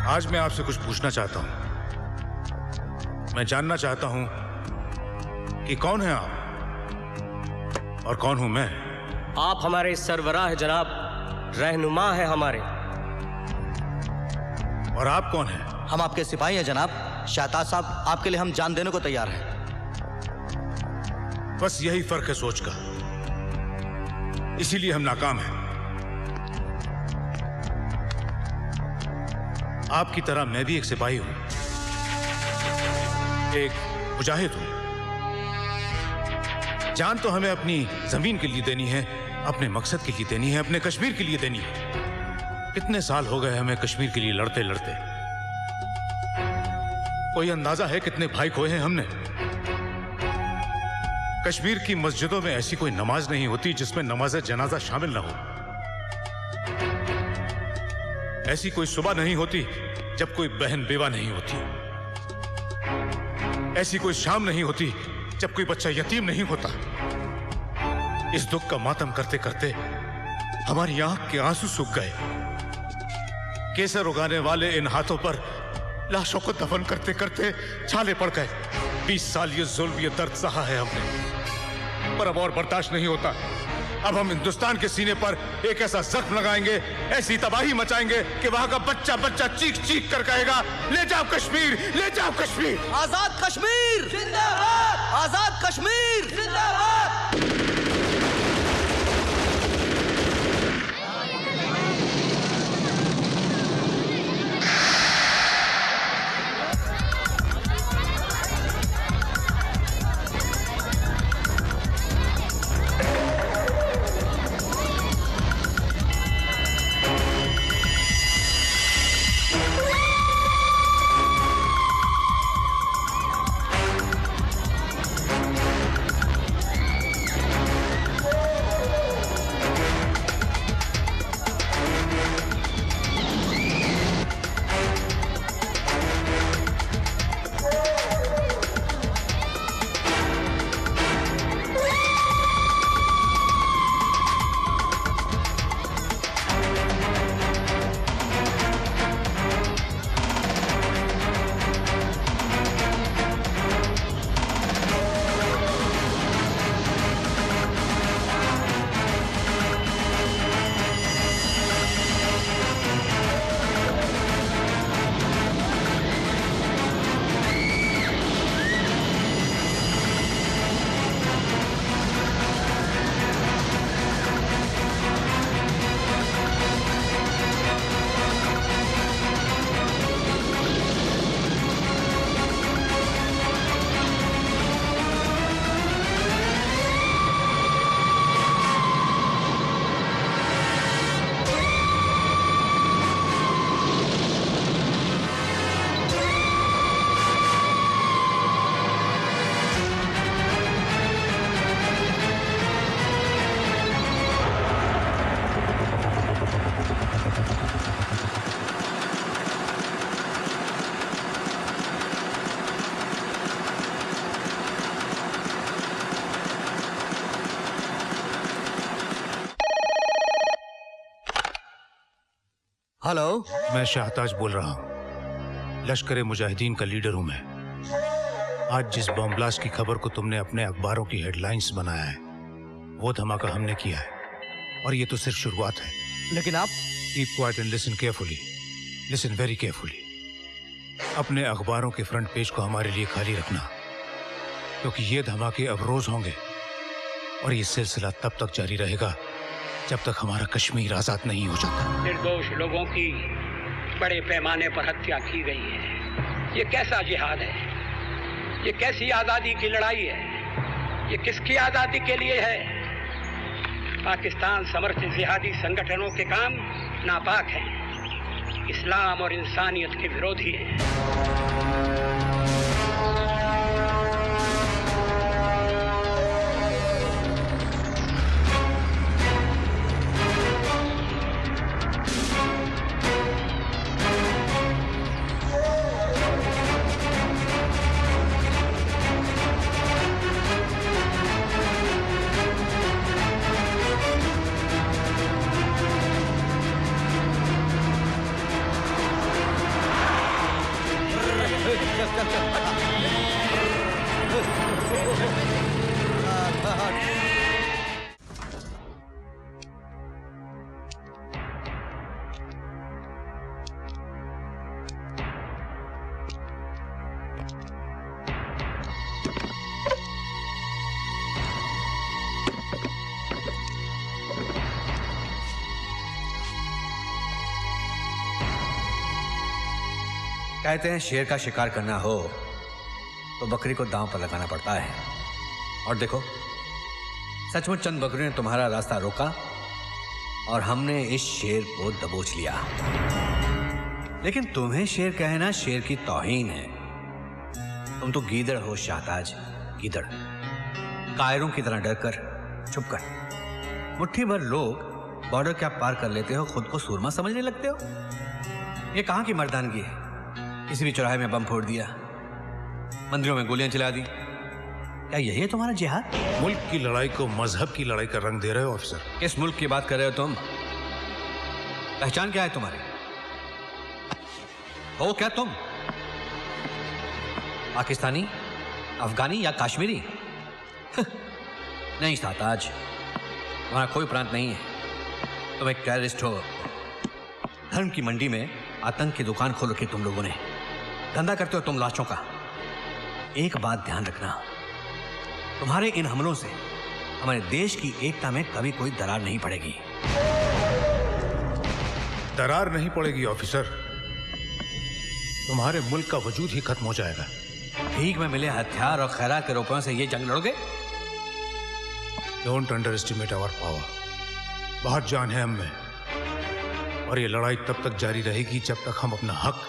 आज मैं आपसे कुछ पूछना चाहता हूं। मैं जानना चाहता हूं कि कौन है आप और कौन हूं मैं। आप हमारे सरवराह है जनाब, रहनुमा है हमारे। और आप कौन हैं? हम आपके सिपाही हैं जनाब। शाहताज साहब, आपके लिए हम जान देने को तैयार हैं। बस यही फर्क है सोच का, इसीलिए हम नाकाम हैं। आपकी तरह मैं भी एक सिपाही हूं, एक मुजाहिद हूं। जान तो हमें अपनी जमीन के लिए देनी है, अपने मकसद के लिए देनी है, अपने कश्मीर के लिए देनी है। कितने साल हो गए हमें कश्मीर के लिए लड़ते लड़ते। कोई अंदाजा है कितने भाई खोए हैं हमने? कश्मीर की मस्जिदों में ऐसी कोई नमाज नहीं होती जिसमें नमाज जनाजा शामिल ना हो। ऐसी कोई सुबह नहीं होती जब कोई बहन बेवा नहीं होती। ऐसी कोई शाम नहीं होती जब कोई बच्चा यतीम नहीं होता। इस दुख का मातम करते करते हमारी आंख के आंसू सूख गए। केसर उगाने वाले इन हाथों पर लाशों को दफन करते करते छाले पड़ गए। 20 साल ये जुल्म, ये दर्द सहा है हमने, पर अब और बर्दाश्त नहीं होता। अब हम हिंदुस्तान के सीने पर एक ऐसा जख्म लगाएंगे, ऐसी तबाही मचाएंगे कि वहां का बच्चा बच्चा चीख चीख कर कहेगा, ले जाओ कश्मीर, ले जाओ कश्मीर। आजाद कश्मीर जिंदाबाद, आजाद कश्मीर जिंदाबाद। हेलो, मैं शाहताज बोल रहा हूं। लश्कर मुजाहिदीन का लीडर हूं मैं। आज जिस बम ब्लास्ट की खबर को तुमने अपने अखबारों की हेडलाइंस बनाया है, वो धमाका हमने किया है, और ये तो सिर्फ शुरुआत है। लेकिन आप keep quiet and listen carefully, listen very carefully. अपने अखबारों के फ्रंट पेज को हमारे लिए खाली रखना, क्योंकि ये धमाके अब रोज होंगे, और ये सिलसिला तब तक जारी रहेगा जब तक हमारा कश्मीर आजाद नहीं हो जाता। निर्दोष लोगों की बड़े पैमाने पर हत्या की गई है। ये कैसा जिहाद है? ये कैसी आजादी की लड़ाई है? ये किसकी आजादी के लिए है? पाकिस्तान समर्थित जिहादी संगठनों के काम नापाक हैं, इस्लाम और इंसानियत के विरोधी हैं। कहते हैं शेर का शिकार करना हो तो बकरी को दांव पर लगाना पड़ता है। और देखो, सचमुच चंद बकरियों ने तुम्हारा रास्ता रोका और हमने इस शेर को दबोच लिया। लेकिन तुम्हें शेर कहना शेर की तौहीन है। तुम तो गीदड़ हो शाहताज, गीदड़। कायरों की तरह डरकर, छुपकर। मुट्ठी भर लोग बॉर्डर क्या पार कर लेते हो, खुद को सूरमा समझने लगते हो। ये कहां की मर्दानगी है? किसी भी चौराहे में बम फोड़ दिया, मंदिरों में गोलियां चला दी। क्या यही है तुम्हारा जिहाद? मुल्क की लड़ाई को मजहब की लड़ाई का रंग दे रहे हो ऑफिसर। किस मुल्क की बात कर रहे हो तुम? पहचान क्या है तुम्हारी? हो क्या तुम? पाकिस्तानी, अफगानी या कश्मीरी? नहीं साताज, तुम्हारा कोई प्रांत नहीं है। तुम एक टेररिस्ट हो। धर्म की मंडी में आतंक की दुकान खोल रखी तुम लोगों ने। धंधा करते हो तुम लाशों का। एक बात ध्यान रखना, तुम्हारे इन हमलों से हमारे देश की एकता में कभी कोई दरार नहीं पड़ेगी। दरार नहीं पड़ेगी ऑफिसर, तुम्हारे मुल्क का वजूद ही खत्म हो जाएगा। भीख में मिले हथियार और खैरात के रुपयों से ये जंग लड़ोगे? Don't underestimate our power. बहुत जान है हम में, और ये लड़ाई तब तक जारी रहेगी जब तक हम अपना हक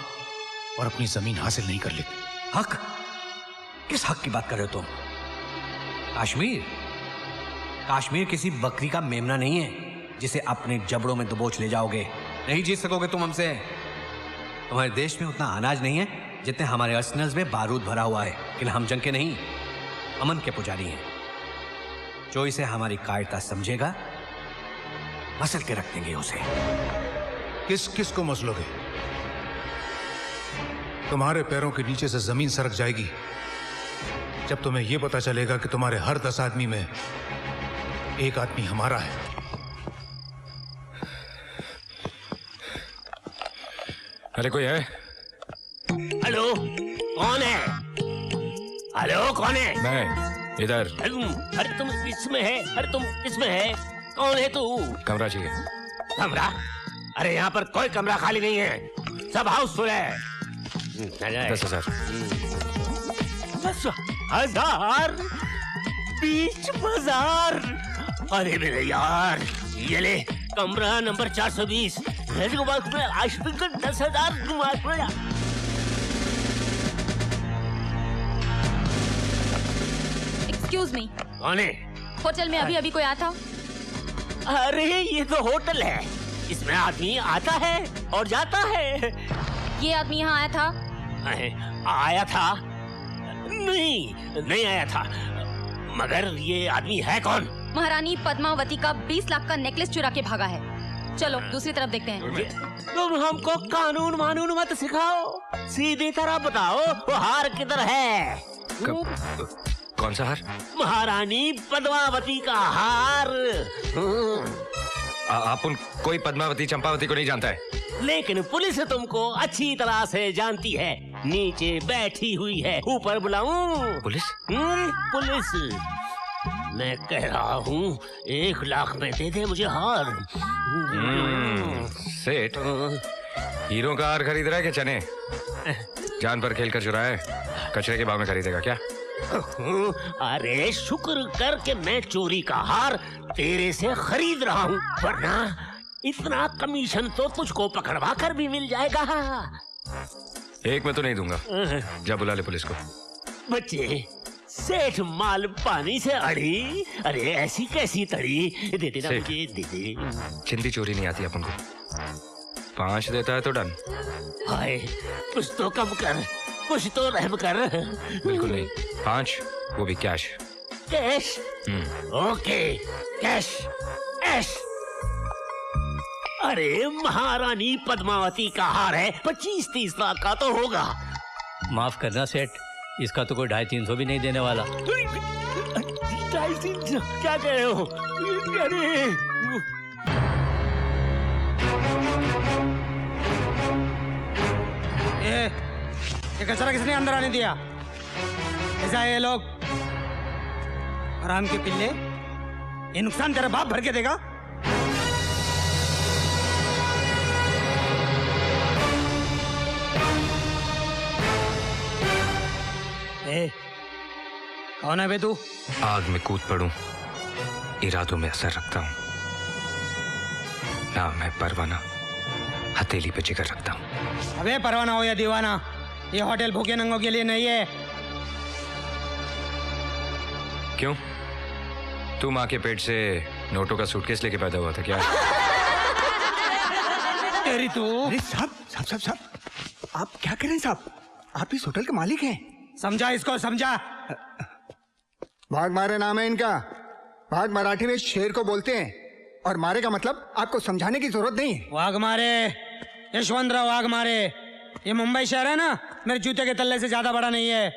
और अपनी जमीन हासिल नहीं कर लेते। हक? किस हक की बात कर रहे हो तुम? कश्मीर? कश्मीर किसी बकरी का मेमना नहीं है जिसे अपने जबड़ों में दबोच ले जाओगे। नहीं जीत सकोगे तुम हमसे। तुम्हारे देश में उतना अनाज नहीं है जितने हमारे अर्सनल्स में बारूद भरा हुआ है। लेकिन हम जंग के नहीं, अमन के पुजारी हैं। जो इसे हमारी कायरता समझेगा, मसल के रख देंगे उसे। किस किस को मसलोगे? तुम्हारे पैरों के नीचे से जमीन सरक जाएगी जब तुम्हें यह पता चलेगा कि तुम्हारे हर 10 आदमी में एक आदमी हमारा है। अरे कोई है? हेलो, कौन है? हेलो, कौन है? मैं इधर। अरे तुम इसमें है? अरे तुम इसमें है? कौन है तू? कमरा चाहिए। कमरा? अरे यहाँ पर कोई कमरा खाली नहीं है, सब हाउसफुल है। 10,000। 10,000? बीच बाजार? अरे मेरे यार, ये ले कमरा नंबर 420। 10,000। एक्सक्यूज मी, कौन है? होटल में अभी कोई आया था? अरे ये तो होटल है, इसमें आदमी आता है और जाता है। ये आदमी यहाँ आया था? आया था? नहीं आया था। मगर ये आदमी है कौन? महारानी पद्मावती का 20 लाख का नेकलेस चुरा के भागा है। चलो दूसरी तरफ देखते हैं। तुम हमको कानून मानून मत सिखाओ, सीधी तरह बताओ वो हार किधर है? कौन सा हार? महारानी पद्मावती का हार। आप कोई पद्मावती चंपावती को नहीं जानता है? लेकिन पुलिस तुमको अच्छी तरह से जानती है। नीचे बैठी हुई है, ऊपर बुलाऊं? पुलिस? पुलिस? मैं कह रहा हूँ 1 लाख में दे दे मुझे हार। सेठ, हीरो का हार खरीद रहा है क्या चने? जान पर खेल कर चुराया है, कचरे के भाव में खरीदेगा क्या? अरे शुक्र कर के मैं चोरी का हार तेरे से खरीद रहा हूँ, वरना इतना कमीशन तो तुझको पकड़वा कर भी मिल जाएगा। एक में तो नहीं दूंगा। जा बुला ले पुलिस को। बच्चे, सेठ माल पानी से अड़ी, अरे ऐसी कैसी तड़ी? दे देना मुझे, दे दे। चिंदी चोरी नहीं आती अपन को। 5 देता है तो डन। हाय, कुछ तो कम कर, कुछ तो रहम कर। बिल्कुल नहीं, 5, वो भी cash. Cash? Okay, cash, cash. अरे महारानी पद्मावती का हार है, 25-30 लाख का तो होगा। माफ करना सेठ, इसका तो कोई 250-300 भी नहीं देने वाला। 250-300 क्या कह रहे हो? अरे ये कचरा किसने अंदर आने दिया? ऐसा है ये लोग हराम के पिल्ले, ये नुकसान तेरा बाप भर के देगा। कौन है बे तू? आग में कूद पड़ूं, इरादों में असर रखता हूं। नाम है परवाना, हथेली पे जिगर रखता हूं। अबे परवाना हो या दीवाना, ये होटल भूखे नंगों के लिए नहीं है। क्यों? तू माँ के पेट से नोटों का सूटकेस लेके पैदा हुआ था क्या? तेरी तू। अरे साहब, आप क्या कर रहे हैं साहब? आप इस होटल के मालिक हैं। समझा इसको, समझा। भाग मारे नाम है इनका। भाग मराठी में शेर को बोलते हैं, और मारे का मतलब आपको समझाने की जरूरत नहीं है। वाघ मारे, यशवंतराव वाघ मारे। ये मुंबई शहर है ना, मेरे जूते के तल्ले से ज्यादा बड़ा नहीं है।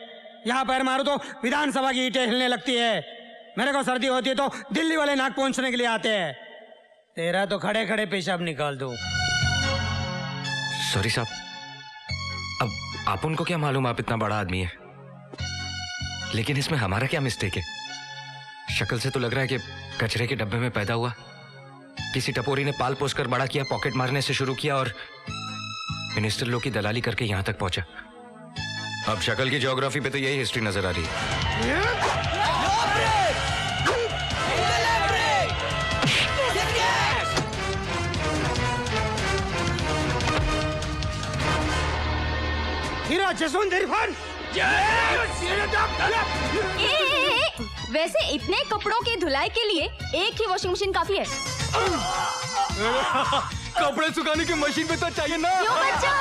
यहाँ पैर मारो तो विधानसभा की ईंटें हिलने लगती है। मेरे को सर्दी होती है तो दिल्ली वाले नाक पहुंचने के लिए आते हैं। तेरा तो खड़े खड़े पेशाब निकाल दूं। सॉरी साहब, अब आप उनको क्या मालूम आप इतना बड़ा आदमी है, लेकिन इसमें हमारा क्या मिस्टेक है? शक्ल से तो लग रहा है कि कचरे के डब्बे में पैदा हुआ, किसी टपोरी ने पाल पोस कर बड़ा किया, पॉकेट मारने से शुरू किया और मिनिस्टर लोग की दलाली करके यहां तक पहुंचा। अब शक्ल की ज्योग्राफी पे तो यही हिस्ट्री नजर आ रही है। हीरा जसवंत इरफान। वैसे इतने कपड़ों की धुलाई के लिए एक ही वॉशिंग मशीन काफी है। कपड़े सुखाने की मशीन पे तो चाहिए ना। क्यों बच्चा?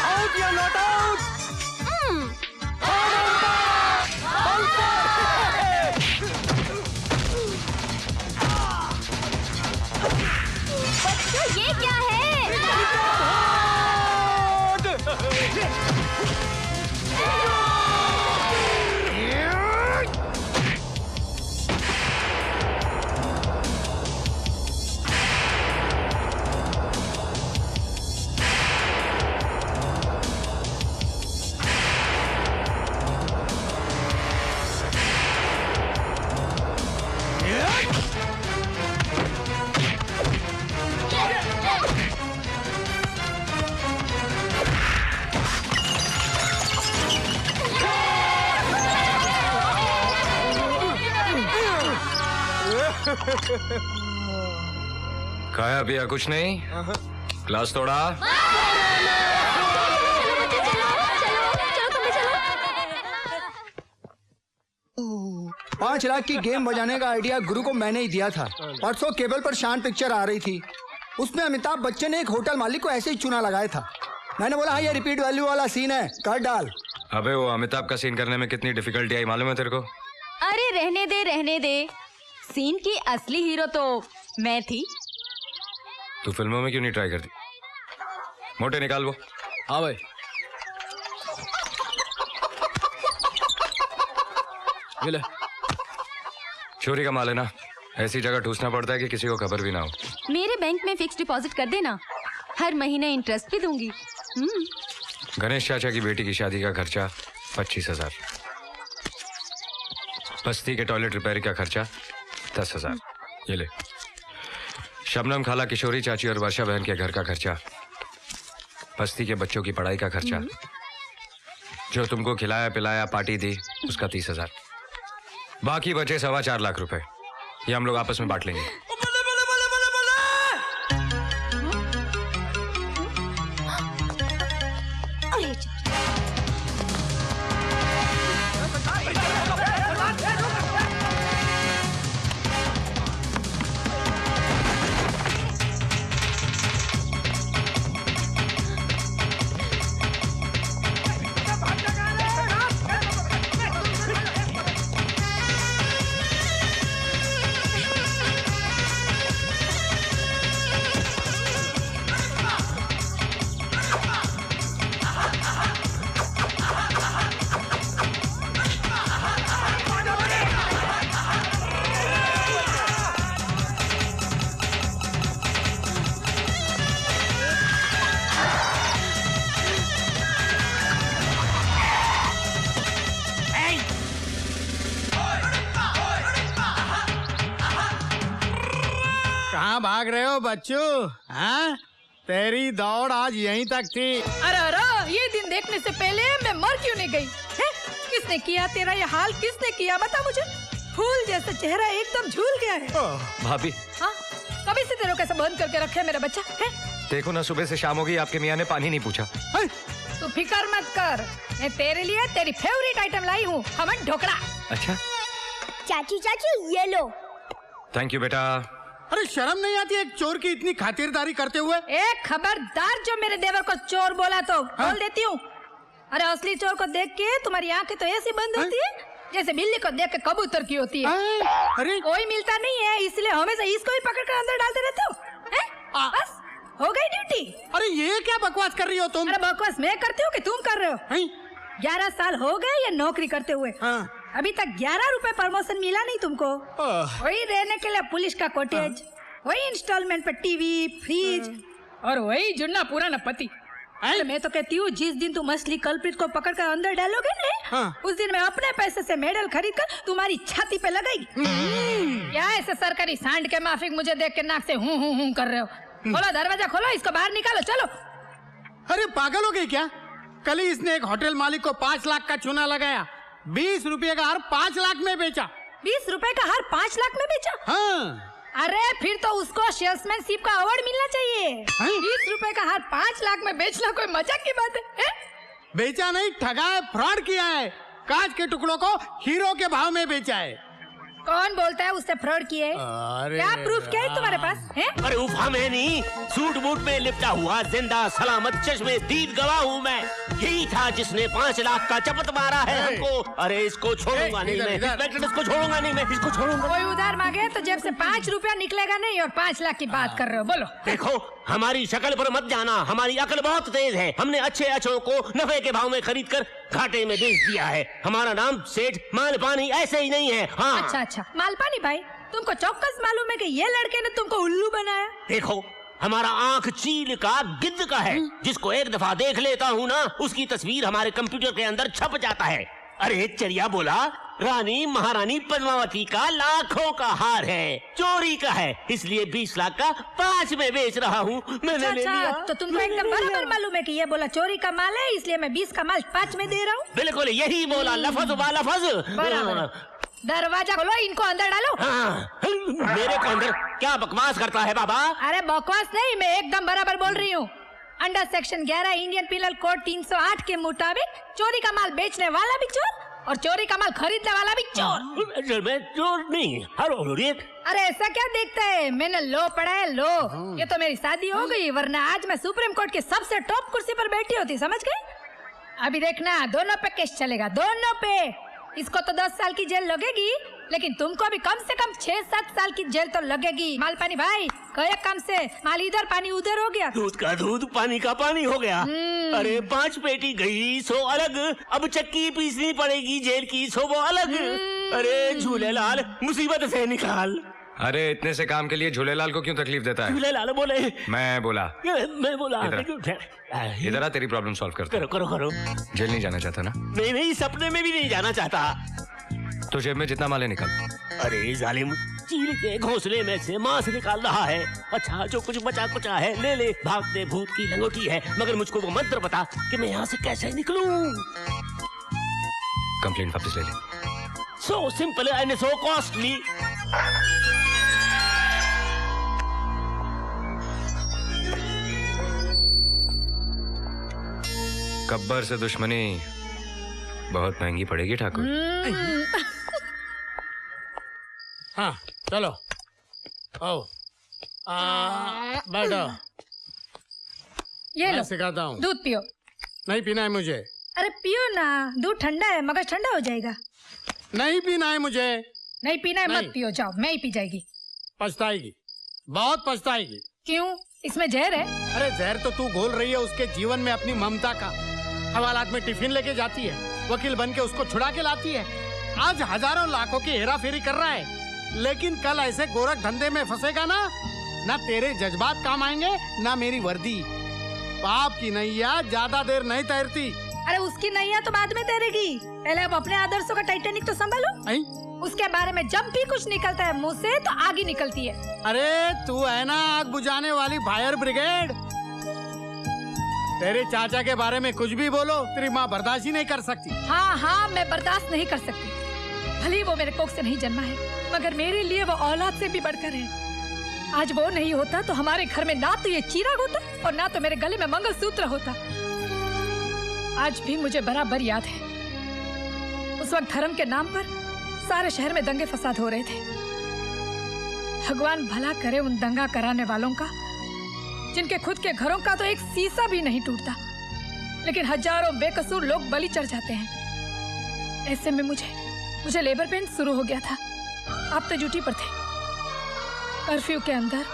आउट या नॉट आउट? बच्चों ये क्या है? खाया पिया कुछ नहीं? क्लास तोड़ा? चलो तुम भी चलो। 5 लाख की गेम बजाने का आइडिया गुरु को मैंने ही दिया था। परसों केबल पर शान पिक्चर आ रही थी, उसमें अमिताभ बच्चन ने एक होटल मालिक को ऐसे ही चुना लगाया था। मैंने बोला हाँ ये रिपीट वैल्यू वाला सीन है, कर डाल। अबे वो अमिताभ का सीन करने में कितनी डिफिकल्टी आई मालूम है तेरे को? अरे रहने दे। सीन की असली हीरो तो मैं थी। तू फिल्मों में क्यों नहीं ट्राई करती? मोटे निकाल वो। हाँ भाई। ये ले। चोरी का माल है ना, ऐसी जगह ठूसना पड़ता है कि किसी को खबर भी ना हो। मेरे बैंक में फिक्स डिपॉजिट कर देना, हर महीने इंटरेस्ट भी दूंगी। गणेश चाचा की बेटी की शादी का खर्चा 25,000। बस्ती के टॉयलेट रिपेयर का खर्चा 10,000। ये ले। शबनम खाला, किशोरी चाची और वर्षा बहन के घर का खर्चा, बस्ती के बच्चों की पढ़ाई का खर्चा, जो तुमको खिलाया पिलाया पार्टी दी उसका 30,000। बाकी बचे 4.25 लाख रुपए, ये हम लोग आपस में बांट लेंगे। कहाँ भाग रहे हो बच्चू? हाँ, तेरी दौड़ आज यहीं तक थी। अरे अरे, ये दिन देखने से पहले मैं मर क्यों नहीं गई? है? किसने किया तेरा ये हाल? किसने किया बता मुझे? फूल जैसा चेहरा एकदम झूल गया है। भाभी, हाँ, कभी से तेरे को कैसे बंद करके रखे मेरा बच्चा है? देखो ना, सुबह से शाम हो गई, आपके मियाँ ने पानी नहीं पूछा। तू फिकर मत कर, मैं तेरे लिए तेरी फेवरेट आइटम लाई हूँ, खमन ढोकला। अच्छा चाची चाची ये लो। थैंक यू बेटा। अरे शर्म नहीं आती एक चोर की इतनी खातिरदारी करते हुए? एक खबरदार, जो मेरे देवर को चोर बोला तो बोल देती हूँ। अरे असली चोर को देख के तुम्हारी आंखें तो ऐसी बंद होती है जैसे बिल्ली को देख के कबूतर की होती है। अरे कोई मिलता नहीं है, इसलिए हमेशा इसको ही पकड़ कर अंदर डालते रहते हो। बस हो गई ड्यूटी। अरे ये क्या बकवास कर रही हो तुम? अरे बकवास मैं करती हूँ कि तुम कर रहे हो? 11 साल हो गए ये नौकरी करते हुए। अभी तक 11 रुपए प्रमोशन मिला नहीं तुमको। वही रहने के लिए पुलिस का कॉटेज, वही इंस्टॉलमेंट पे टीवी, फ्रिज और वही जुन्ना पुराना पति। मैं तो कहती हूँ जिस दिन तुम असली कल्प्रिट को पकड़ कर अंदर डालोगे ना, उस दिन मैं अपने पैसे से मेडल खरीद कर तुम्हारी छाती पे लगाएगी। क्या ऐसे सरकारी सांड के माफिक मुझे देख के नाक से हूँ कर रहे हो? खोलो दरवाजा, खोलो, इसको बाहर निकालो, चलो। अरे पागल हो गई क्या? कल ही इसने एक होटल मालिक को 5 लाख का चूना लगाया, 20 रुपए का हार 5 लाख में बेचा। 20 रुपए का हार 5 लाख में बेचा? हाँ। अरे फिर तो उसको सेल्समैनशिप का अवार्ड मिलना चाहिए। 20 रुपए का हार 5 लाख में बेचना कोई मजाक की बात है? बेचा नहीं, ठगा है, फ्रॉड किया है। कांच के टुकड़ों को हीरो के भाव में बेचा है। कौन बोलता है उससे फ्रॉड किए? क्या प्रूफ क्या है तुम्हारे पास? है? अरे उफा मैं नहीं, सूट बूट में लिपटा हुआ जिंदा सलामत चश्मे दीद गवाह हूँ मैं। यही था जिसने 5 लाख का चपत मारा है हमको। अरे इसको छोड़ूंगा नहीं मैं, इंस्पेक्टर इसको छोड़ूंगा नहीं मैं, इसको छोड़ूंगा। कोई उधार मांगे तो जेब से 5 रुपया निकलेगा नहीं, और 5 लाख की बात कर रहे हो? बोलो। देखो हमारी शक्ल पर मत जाना, हमारी अकल बहुत तेज है। हमने अच्छे अच्छों को नफे के भाव में खरीद कर घाटे में बेच दिया है। हमारा नाम सेठ मालपानी ऐसे ही नहीं है। हाँ। अच्छा, मालपानी भाई, तुमको चौकस मालूम है कि ये लड़के ने तुमको उल्लू बनाया? देखो हमारा आंख चील का गिद्ध का है, जिसको एक दफा देख लेता हूँ ना, उसकी तस्वीर हमारे कंप्यूटर के अंदर छप जाता है। अरे चरिया बोला, रानी महारानी पद्मावती का लाखों का हार है, चोरी का है, इसलिए 20 लाख का 5 में बेच रहा हूँ। मैंने ले लिया। तो तुमको एकदम बराबर मालूम है कि ये बोला चोरी का माल है, इसलिए मैं 20 का माल 5 में दे रहा हूँ। बिल्कुल यही बोला, लफज बा लफज। दरवाजा खोलो, इनको अंदर डालो। मेरे को अंदर? क्या बकवास करता है बाबा? अरे बकवास नहीं, मैं एकदम बराबर बोल रही हूँ। Under section 11 Indian penal code 308 के मुताबिक चोरी का माल बेचने वाला भी चोर और चोरी का माल खरीदने वाला भी चोर। मैं चोर नहीं। अरे ऐसा क्या देखता है? मैंने लो पढ़ा है, लो। ये तो मेरी शादी हो गई, वरना आज मैं सुप्रीम कोर्ट की सबसे टॉप कुर्सी पर बैठी होती, समझ गए? अभी देखना, दोनों पे केस चलेगा, दोनों पे। इसको तो 10 साल की जेल लगेगी, लेकिन तुमको भी कम से कम 6-7 साल की जेल तो लगेगी। मालपानी भाई, कई काम से माल इधर पानी उधर हो गया। दूध का दूध, पानी का पानी हो गया। अरे 5 पेटी गई सो अलग, अब चक्की पीसनी पड़ेगी जेल की सो वो अलग। अरे झूलेलाल मुसीबत से निकाल। अरे इतने से काम के लिए झूलेलाल को क्यों तकलीफ देता है? झूलेलाल बोले। मैं बोला। इधर आ, तेरी प्रॉब्लम सॉल्व करता। करो। जेल नहीं जाना चाहता ना? नहीं, सपने में भी नहीं जाना चाहता। तो जेब में जितना माल है निकाल। अरे जालिम, चील के घोंसले में से मांस निकाल रहा है। अच्छा जो कुछ बचा कुचा है ले ले, भागते भूत की लंगोटी है, मगर मुझको वो मंत्र बता कि मैं यहाँ से कैसे निकलूं। कंप्लेंट वापस ले ले। So simple and so costly. Gabbar से दुश्मनी बहुत महंगी पड़ेगी ठाकुर। हाँ चलो, आओ बैठो। ये लो, सिखाता हूँ। दूध पियो। नहीं पीना है मुझे। अरे पियो ना, दूध ठंडा है, मगर ठंडा हो जाएगा। नहीं पीना है मुझे। नहीं पीना है, मत पियो, जाओ, मैं ही पी जाएगी। पछताएगी, बहुत पछताएगी। क्यों? इसमें जहर है। अरे जहर तो तू घोल रही है उसके जीवन में अपनी ममता का। हवालात में टिफिन लेके जाती है, वकील बन के उसको छुड़ा के लाती है। आज हजारों लाखों की हेरा फेरी कर रहा है, लेकिन कल ऐसे गोरख धंधे में फंसेगा ना तेरे जज्बात काम आएंगे ना मेरी वर्दी। पाप की नैया ज्यादा देर नहीं तैरती। अरे उसकी नहीं है तो बाद में तैरेगी। पहले अब अपने आदर्शों का टाइटैनिक तो संभालो। उसके बारे में जब भी कुछ निकलता है मुंह से तो आग ही निकलती है। अरे तू है ना आग बुझाने वाली फायर ब्रिगेड। तेरे चाचा के बारे में कुछ भी बोलो, तेरी माँ बर्दाश्त ही नहीं कर सकती। हाँ हाँ, मैं बर्दाश्त नहीं कर सकती। भले वो मेरे कोख से नहीं जन्मा है, मगर मेरे लिए वो औलाद से भी बढ़कर है। आज वो नहीं होता तो हमारे घर में ना तो ये चिराग होता और ना तो मेरे गले में मंगलसूत्र होता। आज भी मुझे बराबर याद है, उस वक्त धर्म के नाम पर सारे शहर में दंगे फसाद हो रहे थे। भगवान भला करे उन दंगा कराने वालों का, जिनके खुद के घरों का तो एक शीशा भी नहीं टूटता, लेकिन हजारों बेकसूर लोग बलि चढ़ जाते हैं। ऐसे में मुझे लेबर पेन शुरू हो गया था। आप तो ड्यूटी पर थे। कर्फ्यू के अंदर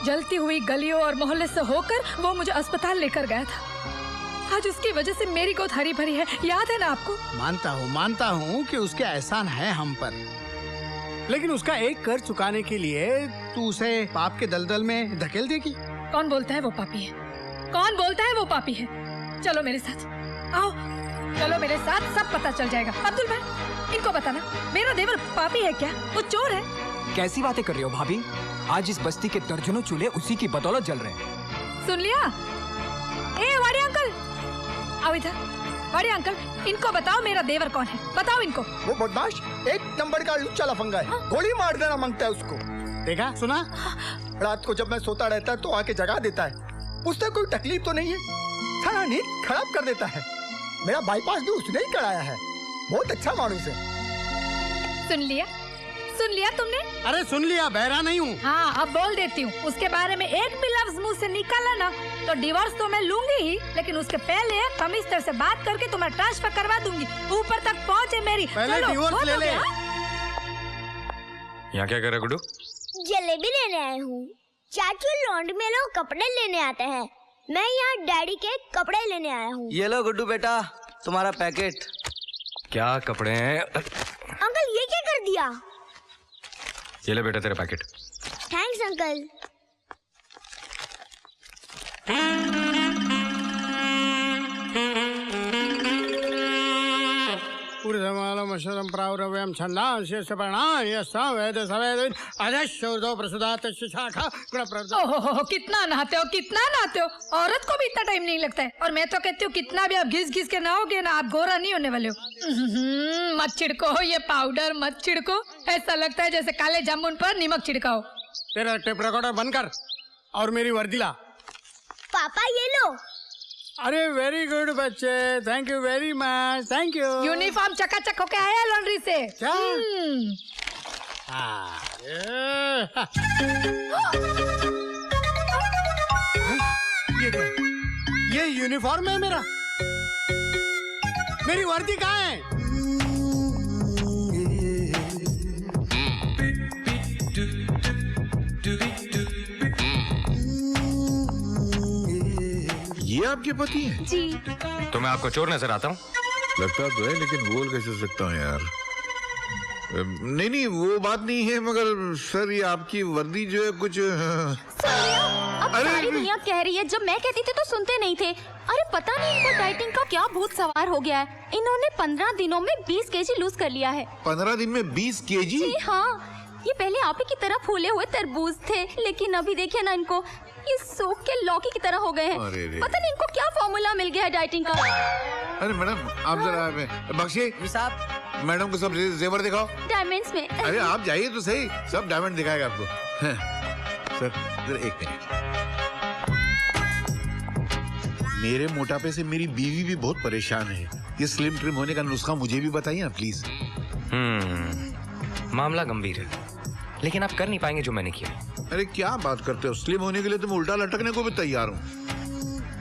जलती हुई गलियों और मोहल्ले से होकर वो मुझे अस्पताल लेकर गया था। आज उसकी वजह से मेरी गोद हरी भरी है, याद है ना आपको? मानता हूँ कि उसके एहसान है हम पर, लेकिन उसका एक कर्ज चुकाने के लिए तू उसे पाप के दलदल में धकेल देगी। कौन बोलता है वो पापी है? कौन बोलता है वो पापी है? चलो मेरे साथ, आओ चलो मेरे साथ, सब पता चल जाएगा। अब्दुल भाई, इनको बताना मेरा देवर पापी है क्या? वो चोर है? कैसी बातें कर रही हो भाभी? आज इस बस्ती के दर्जनों चूल्हे उसी की बदौलत जल रहे हैं। सुन लिया? ए वाड़ी अंकल, आओ इधर। वाड़ी अंकल, इनको बताओ मेरा देवर कौन है, बताओ इनको। वो बदमाश एक नंबर का लुच्चा लफंगा है। गोली मार देना मांगता है उसको। देखा सुना? रात को जब मैं सोता रहता है तो आके जगा देता है। उससे कोई तकलीफ तो नहीं है, सारा नींद खराब कर देता है। मेरा बाईपास भी उसने ही कराया है। बहुत अच्छा मानुस है। सुन लिया तुमने? अरे सुन लिया, बहरा नहीं हूँ। हाँ, अब बोल देती हूँ। उसके बारे में एक भी लफ्ज मुंह से निकाला ना तो डिवोर्स तो मैं लूंगी ही, लेकिन उसके पहले कमिश्नर से बात करके तुम्हें ट्रांसफर करवा दूंगी। ऊपर तक पहुँचे मेरी। पहले डिवोर्स ले ले। यहाँ क्या कर रहा गुड्डू? जलेबी लेने आए हूँ। चाचू लॉन्ड्री में लोग कपड़े लेने आते हैं, मैं यहाँ डैडी के कपड़े लेने आया हूँ। ये लो गुड्डू बेटा, तुम्हारा पैकेट। क्या कपड़े हैं? अंकल ये क्या कर दिया? ये ले बेटा तेरा पैकेट। Thanks uncle. ऊर्ध्वमालमशरं प्रावरव्यं छन्दांस्य सपर्णां यस्तां वेद सवेद अधश्चूर्ध्वो प्रसुदात शाखा गुणप्रद। ओहो, कितना नहाते हो। औरत को भी इतना टाइम नहीं लगता है। और मैं तो कहती हूँ कितना भी आप घिस के नहाओगे ना, आप गोरा नहीं होने वाले हो। मत छिड़को ये पाउडर, मत छिड़को। ऐसा लगता है जैसे काले जामुन पर नमक छिड़काओ। तेरा टेप रिकॉर्डर बंद कर और मेरी वर्दी ला। पापा ये लो। अरे वेरी गुड बच्चे, thank you very much, thank you. Uniform चकाचक होके आया लॉन्ड्री से। क्या? ये यूनिफॉर्म है मेरा। मेरी वर्दी कहाँ है? ये आपके पति हैं? जी। तो मैं आपको चोर नजर आता हूँ? लगता तो है, लेकिन बोल कैसे सकता हूँ यार। नहीं वो बात नहीं है, मगर सर ये आपकी वर्दी जो है कुछ। अब सारी दुनिया कह रही है, जब मैं कहती थी तो सुनते नहीं थे। अरे पता नहीं इनको डाइटिंग का क्या भूत सवार हो गया है। इन्होंने 15 दिनों में 20 केजी लूज कर लिया है। 15 दिन में 20 केजी? जी हाँ, ये पहले आप ही की तरह फूले हुए तरबूज थे, लेकिन अभी देखिए ना इनको, ये सूख के लौकी की तरह हो गए हैं। पता नहीं इनको क्या फॉर्मूला मिल गया है डाइटिंग का। अरे मैडम आप जरा बख्शिए साहब, मैडम को सब जेवर दिखाओ। डायमंड्स में। अरे आप जाइए तो सही, सब डायमंड दिखाएगा आपको। सर जरा एक मिनट। मेरे मोटापे से मेरी बीवी भी बहुत परेशान है। ये स्लिम ट्रिम होने का नुस्खा मुझे भी बताइए ना प्लीज। मामला गंभीर है, लेकिन आप कर नहीं पाएंगे जो मैंने किया। अरे क्या बात करते हो, स्लिम होने के लिए तो मैं उल्टा लटकने को भी तैयार हूँ।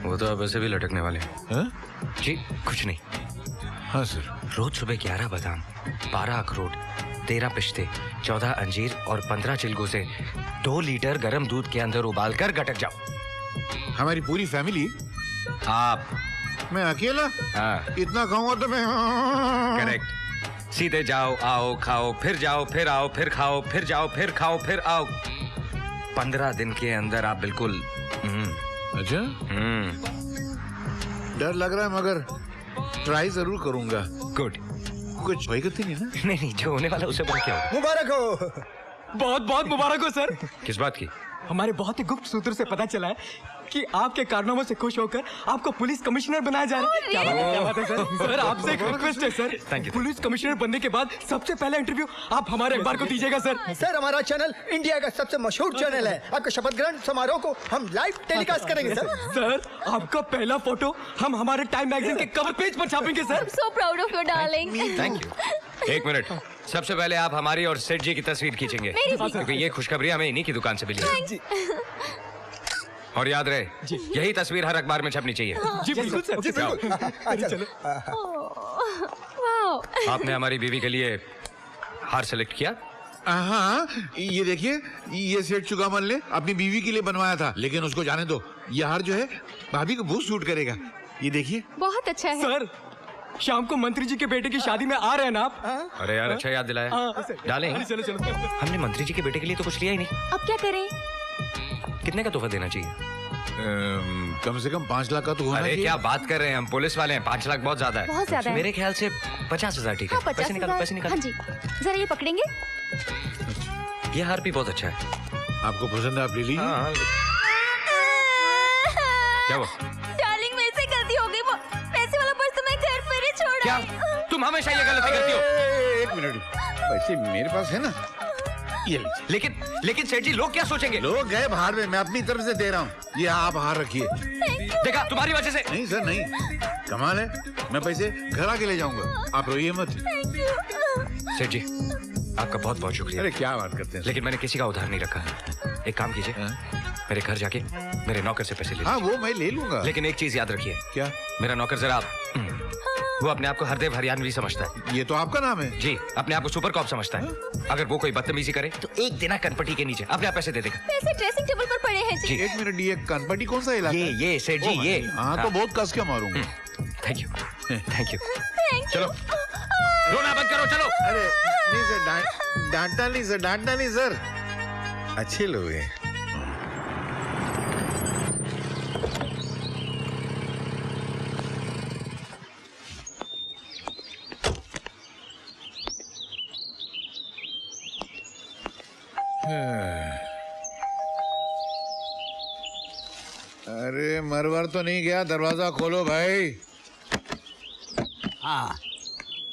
वो तो आप वैसे भी लटकने वाले हैं। जी कुछ नहीं। हाँ सर। रोज सुबह 11 बादाम, 12 अखरोट, 13 पिस्ते, 14 अंजीर और 15 चिलगों से 2 लीटर गर्म दूध के अंदर उबाल कर गटक जाओ। हमारी पूरी फैमिली? आप? मैं अकेला? हाँ। इतना खाऊंगा तो मैं। करेक्ट। सीधे जाओ, आओ, खाओ, फिर जाओ, फिर आओ, फिर खाओ, फिर जाओ, फिर खाओ, फिर आओ। 15 दिन के अंदर आप बिल्कुल। अच्छा? डर लग रहा है, मगर ट्राई जरूर करूंगा। गुड। कुछ वही करती नहीं ना? नहीं, जो होने वाला उसे बड़ा क्या हो। मुबारक हो। बहुत बहुत मुबारक हो सर। किस बात की? हमारे बहुत ही गुप्त सूत्र से पता चला है कि आपके कारनामों से खुश होकर आपको पुलिस कमिश्नर बनाया जा रहा है। क्या बात है सर। सर आपसे एक रिक्वेस्ट है sir. Thank you. Police commissioner बनने के बाद सबसे पहला इंटरव्यू आप हमारे अखबार को दीजिएगा सर। सर हमारा चैनल इंडिया का सबसे मशहूर चैनल है। आपके शपथ ग्रहण समारोह को हम लाइव टेलीकास्ट करेंगे सर। सर आपका पहला फोटो हम हमारे टाइम मैगजीन के कवर पेज पर छापेंगे सर। So proud of you, darling. Thank you. एक मिनट, सबसे पहले आप हमारी और सेठ जी की तस्वीर खींचेंगे, क्योंकि ये खुशखबरी हमें इन्हीं की दुकान से मिली है। और याद रहे, यही तस्वीर हर अखबार में छपनी चाहिए। जी बिल्कुल सर। जी बिल्कुल। वाह। आपने हमारी बीवी के लिए हार सेलेक्ट किया? हाँ, ये देखिए, ये सेठ चुकामल ने अपनी बीवी के लिए बनवाया था, लेकिन उसको जाने दो, ये हार जो है भाभी को बहुत सूट करेगा। ये देखिए। बहुत अच्छा है। सर शाम को मंत्री जी के बेटे की शादी में आ रहे हैं ना आप? अरे यार अच्छा याद दिलाया। डालें। चलो चलो। हमने मंत्री जी के बेटे के लिए तो कुछ लिया ही नहीं। अब क्या करें? कितने का तोहफा देना चाहिए? कम से कम 5 लाख का तो होना अरे चाहिए। क्या बात कर रहे हैं, हम पुलिस वाले हैं, 5 लाख बहुत ज्यादा है। बहुत ज्यादा है। मेरे ख्याल से 50,000 ठीक है। हाँ, पैसे निकालो, पैसे 50,000। निकालो। हाँ जी, जरा ये पकड़ेंगे। ये हार भी बहुत अच्छा है। आपको पसंद है, आप ले लीजिए। हाँ। क्या हुआ? डार्लिंग मेरे से गलती हो गई। वो पैसे वाला पर्स तो मैं घर पर ही छोड़ा। क्या तुम हमेशा ये गलती करती हो? एक मिनट, पैसे मेरे पास है ना, ये लीजिए। लेकिन सेठ जी लोग क्या सोचेंगे? लोग गए बाहर में, मैं अपनी तरफ से दे रहा हूँ, ये आप हार रखिए। देखा, तुम्हारी वजह से। नहीं सर नहीं, कमाल है, मैं पैसे घर आके ले जाऊंगा, आप रोइए मत। सेठ जी आपका बहुत बहुत शुक्रिया। अरे क्या बात करते हैं, लेकिन मैंने किसी का उधार नहीं रखा। एक काम कीजिए, मेरे घर जाके मेरे नौकर से पैसे ले लीजिए। हाँ वो मैं ले लूंगा, लेकिन एक चीज याद रखिए। क्या? मेरा नौकर जरा वो अपने आप को हरदेव हरियाणवी समझता है। ये तो आपका नाम है। जी, अपने आप को सुपर कॉप समझता है। अगर वो कोई बदतमीजी करे तो एक दिन कनपट्टी के नीचे अपने आप पैसे दे देगा। पैसे ड्रेसिंग टेबल पर पड़े हैं जी। एक मिनट, ये कनपट्टी कौन सा इलाका? ये सेठ जी ये। हाँ तो बहुत कस के मारूंगा। Thank you, thank you. चलो रोना बंद करो, चलो। अरे नहीं सर, डांटना नहीं सर, डांटना नहीं सर, अच्छे लोग हैं। अरे मरवर तो नहीं गया, दरवाजा खोलो भाई। हाँ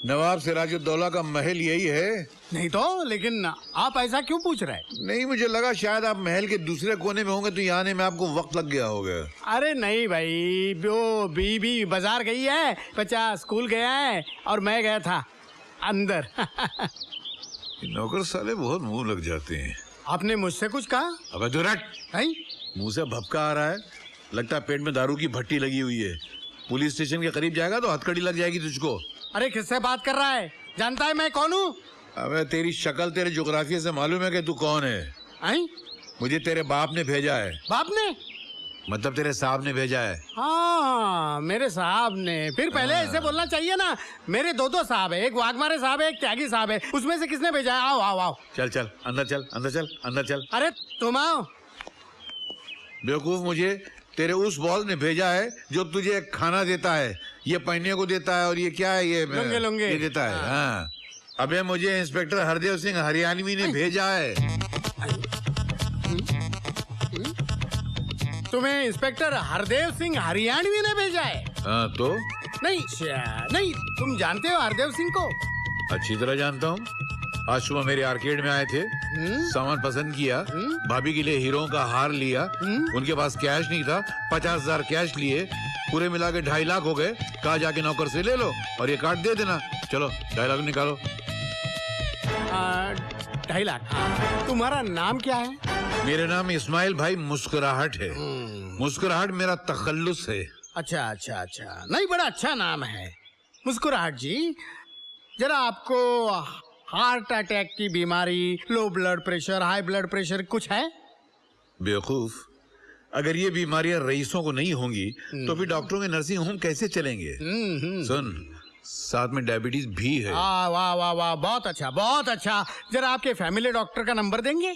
नवाब सिराजुद्दौला का महल यही है? नहीं तो, लेकिन आप ऐसा क्यों पूछ रहे हैं? नहीं, मुझे लगा शायद आप महल के दूसरे कोने में होंगे तो यहाँ आने में आपको वक्त लग गया होगा। अरे नहीं भाई, वो बीबी बाजार गई है, बच्चा स्कूल गया है और मैं गया था अंदर। नौकर साले बहुत मुंह लग जाते हैं। आपने मुझसे कुछ कहा? अबे दुरट, मुंह से भपका आ रहा है, लगता है पेट में दारू की भट्टी लगी हुई है। पुलिस स्टेशन के करीब जाएगा तो हथकड़ी लग जाएगी तुझको। अरे किससे बात कर रहा है? जानता है मैं कौन हूँ? अबे तेरी शक्ल तेरे ज्योग्राफी से मालूम है कि तू कौन है। आई? मुझे तेरे बाप ने भेजा है। बाप ने? मतलब तेरे साहब ने भेजा है। हाँ मेरे साहब ने। फिर पहले ऐसे बोलना चाहिए ना। मेरे दो साहब है, एक वाघमारे साहब है, एक त्यागी साहब है, उसमें से किसने भेजा है? आओ आओ आओ। चल चल अंदर चल, अंदर चल, अंदर चल। अरे तुम आओ। बेवकूफ, मुझे तेरे उस बॉस ने भेजा है जो तुझे खाना देता है, ये पहनने को देता है, और ये क्या है, ये लुंगे लुंगे ये देता है। हाँ अबे मुझे इंस्पेक्टर हरदेव सिंह हरियाणवी ने भेजा है। तुम्हें इंस्पेक्टर हरदेव सिंह हरियाणवी ने भेजा है? हाँ तो? नहीं नहीं, तुम जानते हो हरदेव सिंह को? अच्छी तरह जानता हूँ। आज सुबह मेरे आर्केड में आए थे, सामान पसंद किया, भाभी के लिए हीरों का हार लिया, उनके पास कैश नहीं था, 50,000 कैश लिए, पूरे मिला के 2.5 लाख हो गए। कहा जाके नौकर से ले लो और ये कार्ड दे देना। चलो 2.5 लाख निकालो। 2.5 लाख। तुम्हारा नाम क्या है? मेरा नाम इस्माइल भाई मुस्कुराहट है। मुस्कुराहट मेरा तखल्लुस है। अच्छा अच्छा अच्छा, नहीं बड़ा अच्छा नाम है मुस्कुराहट जी। जरा आपको हार्ट अटैक की बीमारी, low blood pressure, high blood pressure कुछ है? बेवकूफ, अगर ये बीमारियां रईसों को नहीं होंगी तो फिर डॉक्टरों के नर्सिंग होम कैसे चलेंगे? सुन, साथ में डायबिटीज भी है। वाह वाह वाह वाह, बहुत अच्छा बहुत अच्छा। जरा आपके फैमिली डॉक्टर का नंबर देंगे?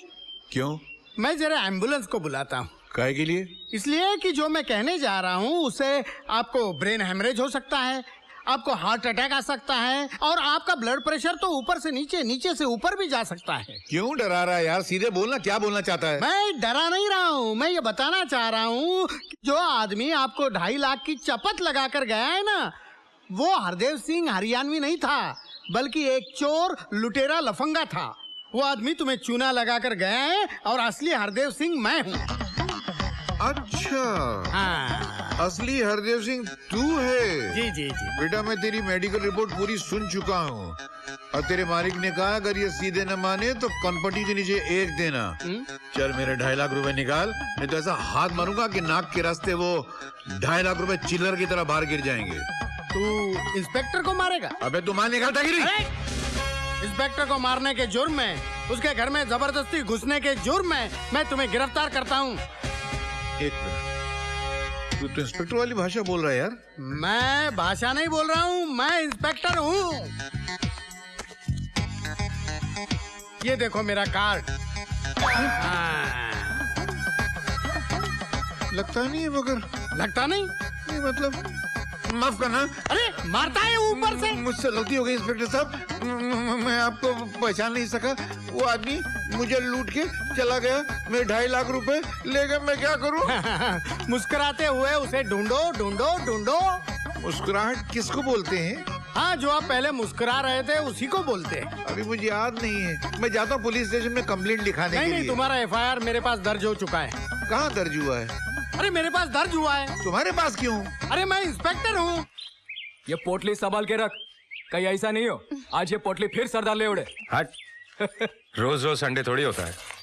क्यों? मैं जरा एम्बुलेंस को बुलाता हूँ। काहे के लिए? इसलिए कि जो मैं कहने जा रहा हूँ उससे आपको ब्रेन हेमरेज हो सकता है, आपको हार्ट अटैक आ सकता है और आपका ब्लड प्रेशर तो ऊपर से नीचे, नीचे से ऊपर भी जा सकता है। क्यों डरा रहा है यार? सीधे बोलना, क्या बोलना चाहता है? मैं डरा नहीं रहा हूँ, मैं ये बताना चाह रहा हूँ जो आदमी आपको 2.5 लाख की चपत लगाकर गया है ना, वो हरदेव सिंह हरियाणवी नहीं था, बल्कि एक चोर लुटेरा लफंगा था। वो आदमी तुम्हें चूना लगाकर गया है और असली हरदेव सिंह मैं हूँ। अच्छा, हाँ। असली हरदेव सिंह तू है? जी जी जी। बेटा मैं तेरी मेडिकल रिपोर्ट पूरी सुन चुका हूँ और तेरे मालिक ने कहा अगर ये सीधे न माने तो कनपटी के नीचे 1 देना। चल मेरे 2.5 लाख रुपए निकाल, नहीं तो ऐसा हाथ मारूंगा कि नाक के रास्ते वो 2.5 लाख रुपए चिल्लर की तरह बाहर गिर जाएंगे। तू इंस्पेक्टर को मारेगा? अबे तू मार निकालता गिरी। इंस्पेक्टर को मारने के जुर्म में, उसके घर में जबरदस्ती घुसने के जुर्म में मैं तुम्हें गिरफ्तार करता हूँ। एक मिनट, तू तो इंस्पेक्टर वाली भाषा बोल रहा है यार। मैं भाषा नहीं बोल रहा हूँ, मैं इंस्पेक्टर हूँ। ये देखो मेरा कार्ड। लगता नहीं है मगर। लगता नहीं? मतलब माफ करना। अरे मारता है ऊपर से। मुझसे गलती हो गई इंस्पेक्टर साहब, मैं आपको पहचान नहीं सका। वो आदमी मुझे लूट के चला गया, मेरे 2.5 लाख रुपए ले गया, मैं क्या करूं? मुस्कुराते हुए उसे ढूंढो ढूंढो ढूंढो। मुस्कुराहट किसको बोलते हैं? हाँ, जो आप पहले मुस्कुरा रहे थे उसी को बोलते हैं। अभी मुझे याद नहीं है, मैं जाता हूँ पुलिस स्टेशन में कंप्लेंट लिखाने के लिए। नहीं, तुम्हारा FIR मेरे पास दर्ज हो चुका है। कहाँ दर्ज हुआ है? अरे मेरे पास दर्ज हुआ है। तुम्हारे पास क्यों? अरे मैं इंस्पेक्टर हूँ। ये पोटली संभाल के रख, कहीं ऐसा नहीं हो आज ये पोटली फिर सरदार ले उड़े। हट। रोज रोज संडे थोड़ी होता है।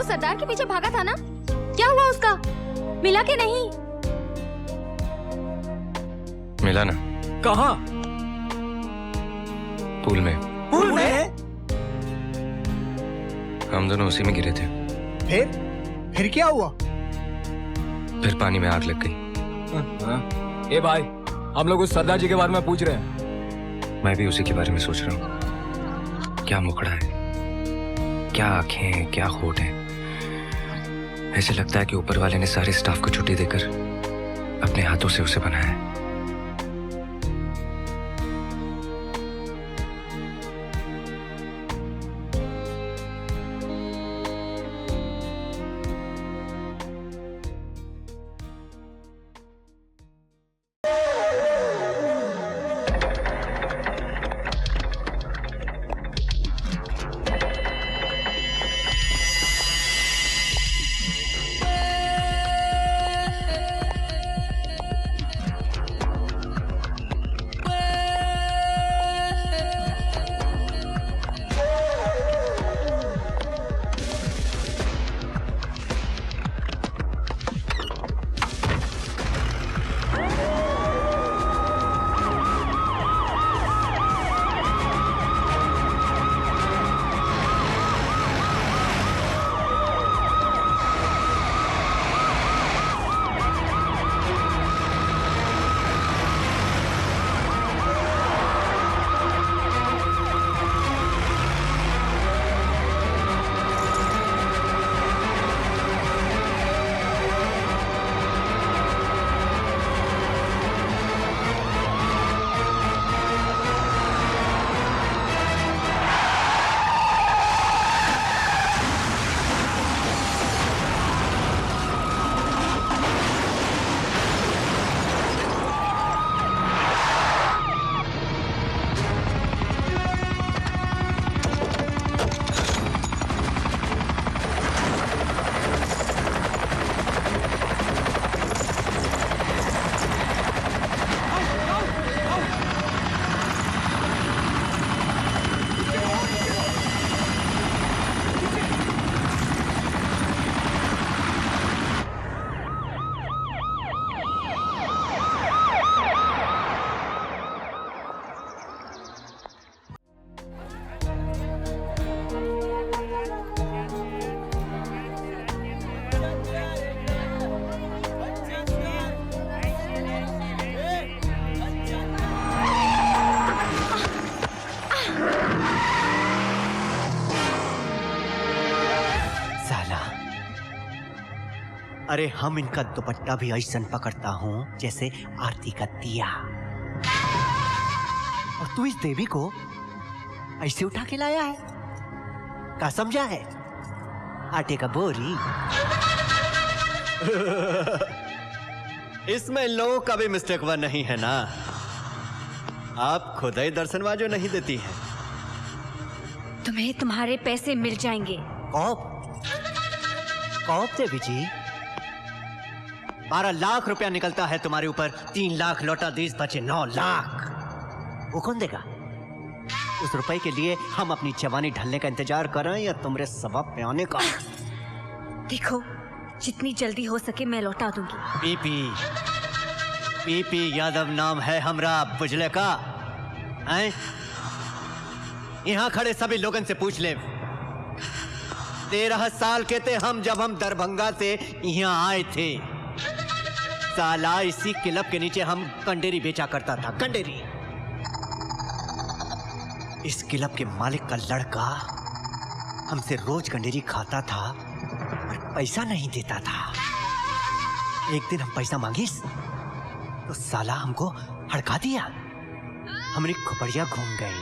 सरदार के पीछे भागा था ना, क्या हुआ उसका? मिला के नहीं? मिला ना। कहाँ? पूल में। पूल में? हम दोनों उसी में गिरे थे। फिर क्या हुआ? फिर पानी में आग लग गई। ए भाई, हम लोग उस सरदार जी के बारे में पूछ रहे हैं। मैं भी उसी के बारे में सोच रहा हूँ। क्या मुखड़ा है, क्या आंखें हैं, क्या होठ है। ऐसे लगता है कि ऊपर वाले ने सारे स्टाफ को छुट्टी देकर अपने हाथों से उसे बनाया है। अरे हम इनका दुपट्टा भी ऐसा पकड़ता हूँ जैसे आरती का दिया। और तू इस देवी को ऐसे उठा के लाया है? क्या समझा है? आटे का बोरी। इसमें इन लोगों का भी मिस्टेक वन नहीं है ना? आप खुद ही दर्शनवाजो नहीं देती हैं। तुम्हें तुम्हारे पैसे मिल जाएंगे। कौप देवी जी, 12 लाख रुपया निकलता है तुम्हारे ऊपर, 3 लाख लौटा, 10 बचे 9 लाख। वो कौन देगा? उस रुपए के लिए हम अपनी जवानी ढलने का इंतजार कर रहे हैं या तुमरे सबब पे आने का? देखो, जितनी जल्दी हो सके मैं लौटा दूंगी। पीपी यादव नाम है हमरा, बुझले का? हैं? यहाँ खड़े सभी लोगन से पूछ ले। 13 साल के थे हम जब हम दरभंगा से यहाँ आए थे। साला इसी क्लब के नीचे हम कंडेरी बेचा करता था, कंडेरी। इस क्लब के मालिक का लड़का हमसे रोज कंडेरी खाता था और पैसा नहीं देता था। एक दिन हम पैसा मांगिस तो साला हमको हड़का दिया। हमारी खोपड़िया घूम गई।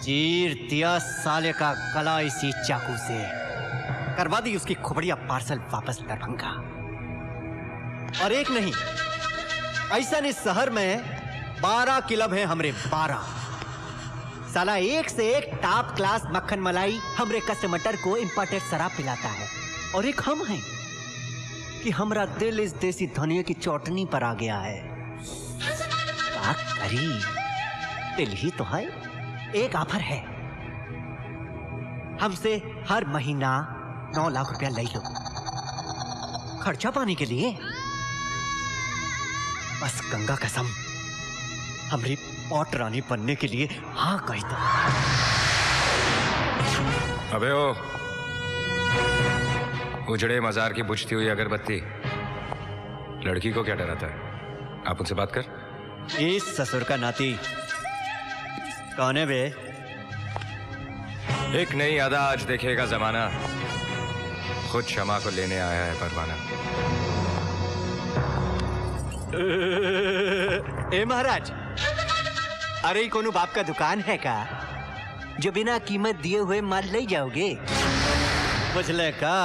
चीर दिया साले का गला इसी चाकू से। करवा दी उसकी खोपड़िया पार्सल वापस दरभंगा। और एक नहीं, ऐसा नहीं, शहर में 12 क्लब हैं हमरे, 12। साला एक से एक टॉप क्लास मक्खन मलाई हमरे कस्टमर को इंपोर्टेड शराब पिलाता है। और एक हम हैं कि हमरा दिल इस देसी धनिया की चौटनी पर आ गया है। क्या करी, दिल ही तो है। एक ऑफर है, हमसे हर महीना 9 लाख रुपया ले लो, खर्चा पाने के लिए। बस गंगा कसम, हमारी पॉट रानी बनने के लिए हाँ कही तो। अबे ओ उजड़े मजार की बुझती हुई अगरबत्ती, लड़की को क्या डराता है? आप उनसे बात कर। इस ससुर का नाती कौन है बे? एक नई अदा आज देखेगा जमाना, खुद क्षमा को लेने आया है परवाना। ए महाराज, अरे कोनो बाप का दुकान है का जो बिना कीमत दिए हुए माल ले जाओगे? बुझले का?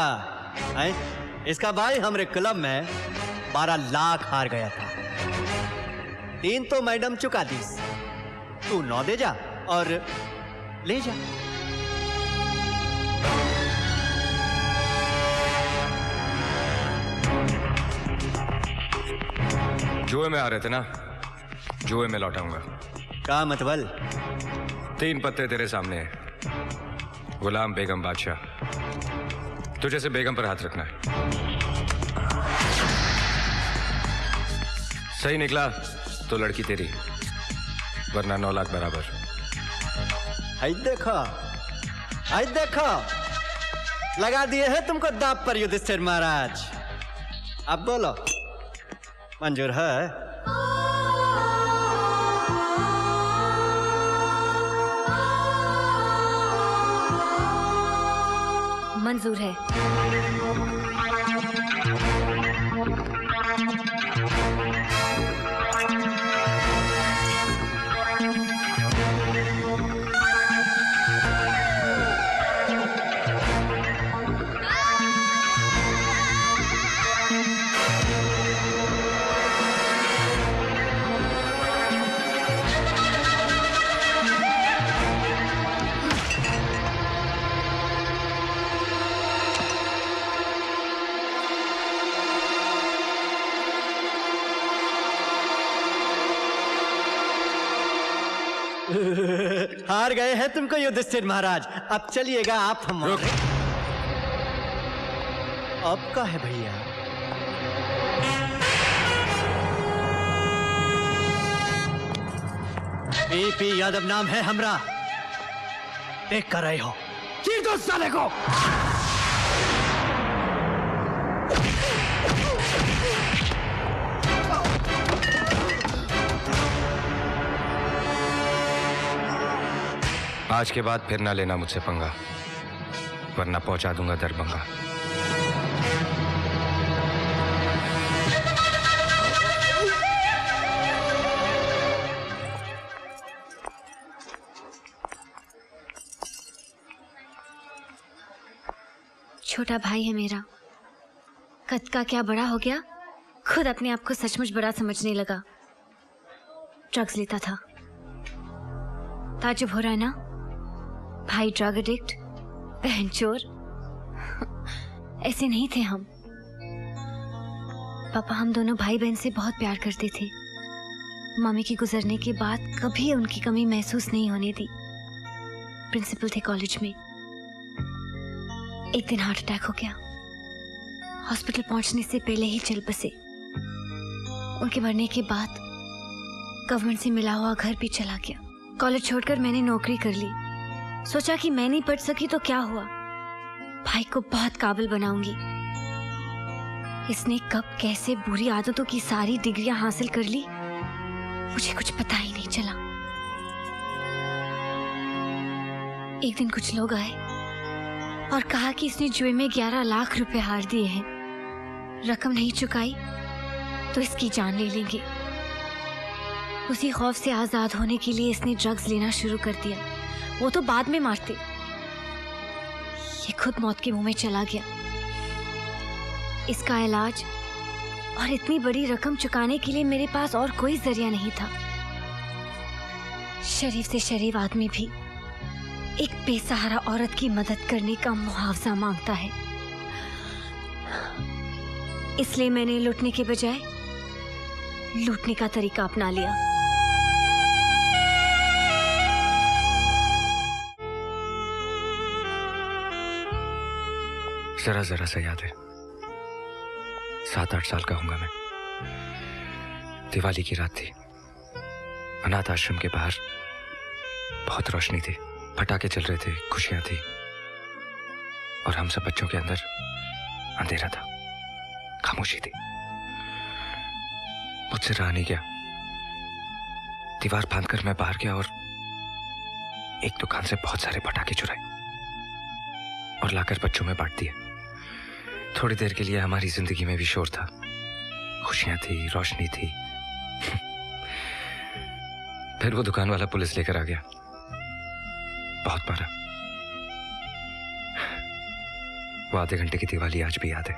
इसका भाई हमरे क्लब में 12 लाख हार गया था। 3 तो मैडम चुका दी, तू 9 दे जा और ले जा। जुए में आ रहे थे ना, जुए में लौटाऊंगा। का मतलब? 3 पत्ते तेरे सामने हैं। गुलाम बेगम बादशाह, तुझे से बेगम पर हाथ रखना है। सही निकला तो लड़की तेरी, वरना 9 लाख बराबर। आई देखो, लगा दिए है तुमको दांव पर युधिष्ठिर महाराज। अब बोलो, मंजूर है? मंजूर है। हार गए हैं तुमको युधिष्ठिर महाराज। अब चलिएगा आप हमारे। अब का है भैया? पीपी यादव नाम है हमरा, देख कर रहे हो। चीर दो साले को। आज के बाद फिर ना लेना मुझसे पंगा, वरना पहुंचा दूंगा दरभंगा। छोटा भाई है मेरा, कद का क्या बड़ा हो गया, खुद अपने आप को सचमुच बड़ा समझने लगा। ड्रग्स लेता था। ताजुब हो रहा है ना? भाई ड्रग एडिक्ट, बहन चोर। ऐसे नहीं थे हम। पापा हम दोनों भाई बहन से बहुत प्यार करते थे। मम्मी के गुजरने के बाद कभी उनकी कमी महसूस नहीं होने दी। प्रिंसिपल थे कॉलेज में। एक दिन हार्ट अटैक हो गया। हॉस्पिटल पहुंचने से पहले ही चल बसे। उनके मरने के बाद गवर्नमेंट से मिला हुआ घर भी चला गया। कॉलेज छोड़कर मैंने नौकरी कर ली। सोचा कि मैं नहीं पढ़ सकी तो क्या हुआ, भाई को बहुत काबिल बनाऊंगी। इसने कब कैसे बुरी आदतों की सारी डिग्रियां हासिल कर ली, मुझे कुछ पता ही नहीं चला। एक दिन कुछ लोग आए और कहा कि इसने जुए में 11 लाख रुपए हार दिए हैं। रकम नहीं चुकाई तो इसकी जान ले लेंगे। उसी खौफ से आजाद होने के लिए इसने ड्रग्स लेना शुरू कर दिया। वो तो बाद में मारते, ये खुद मौत के मुंह में चला गया। इसका इलाज और इतनी बड़ी रकम चुकाने के लिए मेरे पास और कोई जरिया नहीं था। शरीफ से शरीफ आदमी भी एक बेसहारा औरत की मदद करने का मुआवजा मांगता है। इसलिए मैंने लूटने के बजाय लूटने का तरीका अपना लिया। जरा जरा सा याद है, 7-8 साल का होऊंगा मैं। दिवाली की रात थी। अनाथ आश्रम के बाहर बहुत रोशनी थी, पटाखे चल रहे थे, खुशियां थी, और हम सब बच्चों के अंदर अंधेरा था, खामोशी थी। मुझसे रहा नहीं गया। दीवार फांदकर मैं बाहर गया और एक दुकान से बहुत सारे पटाखे चुराए और लाकर बच्चों में बांट दिए। थोड़ी देर के लिए हमारी जिंदगी में भी शोर था, खुशियां थी, रोशनी थी। फिर वो दुकान वाला पुलिस लेकर आ गया। बहुत मारा। वो आधे घंटे की दिवाली आज भी याद है।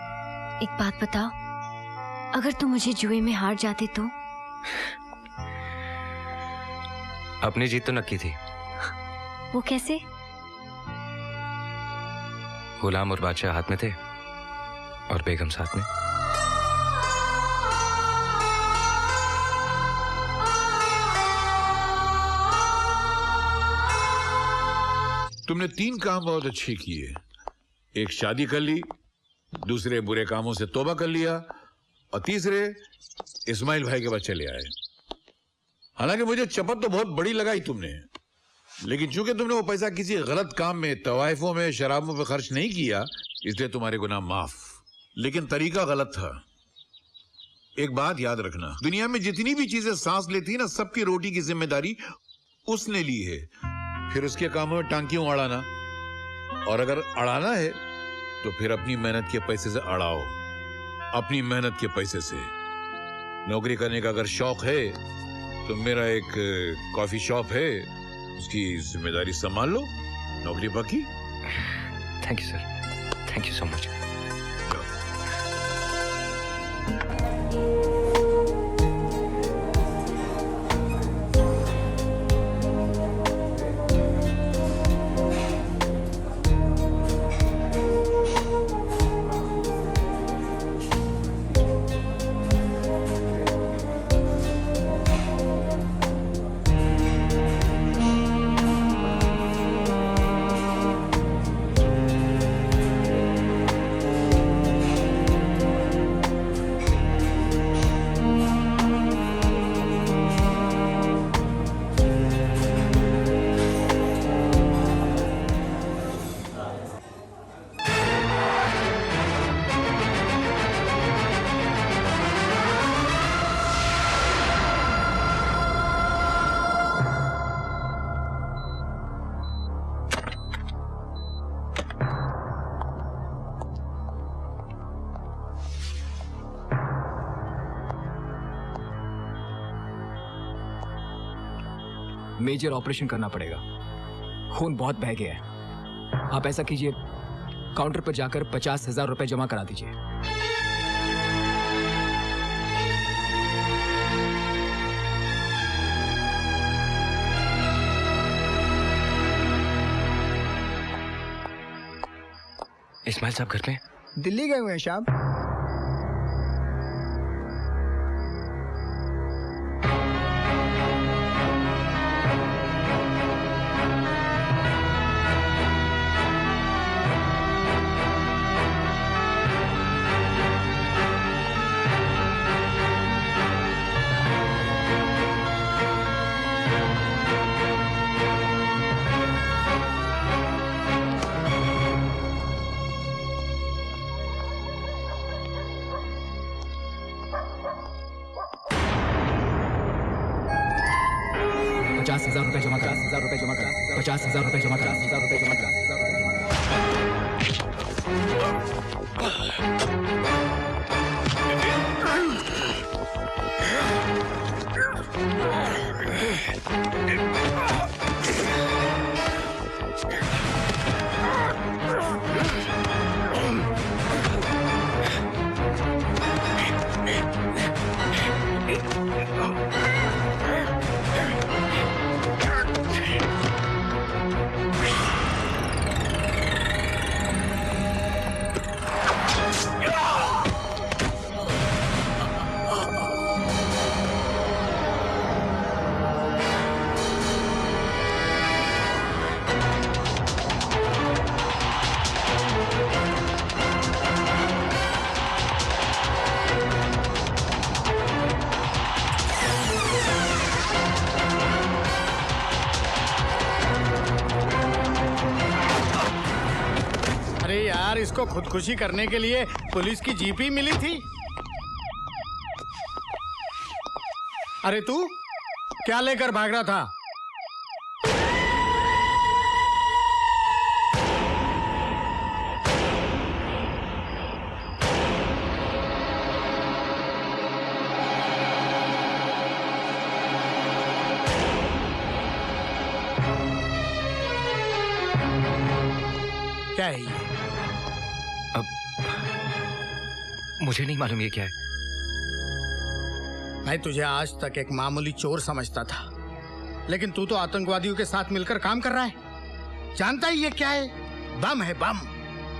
एक बात बताओ, अगर तुम मुझे जुए में हार जाते तो? अपनी जीत तो नक्की थी। वो कैसे? गुलाम और बादशाह हाथ में थे और बेगम साथ में। तुमने 3 काम बहुत अच्छे किए। एक शादी कर ली, दूसरे बुरे कामों से तौबा कर लिया, और तीसरे इस्माइल भाई के पास चले आए। हालांकि मुझे चपत तो बहुत बड़ी लगाई तुमने, लेकिन चूंकि तुमने वो पैसा किसी गलत काम में, तवाइफों में, शराबों पे खर्च नहीं किया, इसलिए तुम्हारे गुनाह माफ। लेकिन तरीका गलत था। एक बात याद रखना, दुनिया में जितनी भी चीजें सांस लेती है ना, सबकी रोटी की जिम्मेदारी उसने ली है। फिर उसके कामों में टांकियों अड़ाना, और अगर अड़ाना है तो फिर अपनी मेहनत के पैसे से अड़ाओ, अपनी मेहनत के पैसे से। नौकरी करने का अगर शौक है तो मेरा एक कॉफी शॉप है, उसकी जिम्मेदारी संभाल लो। नौकरी पक्की? Thank you sir, thank you so much. Major operation करना पड़ेगा। खून बहुत बह गया है। आप ऐसा कीजिए, काउंटर पर जाकर 50,000 रुपए जमा करा दीजिए। इस्माइल साहब घर पे? दिल्ली गए हुए हैं साहब। ₹50,000 जमा करा, ₹50,000 जमा करा, ₹50,000 जमा करा, ₹50,000 जमा करा। इसको खुदकुशी करने के लिए पुलिस की जीप ही मिली थी। अरे तू क्या लेकर भाग रहा था? क्या है ये? मुझे नहीं मालूम ये क्या है। मैं तुझे आज तक एक मामूली चोर समझता था, लेकिन तू तो आतंकवादियों के साथ मिलकर काम कर रहा है। जानता ही ये क्या है? बम है, बम।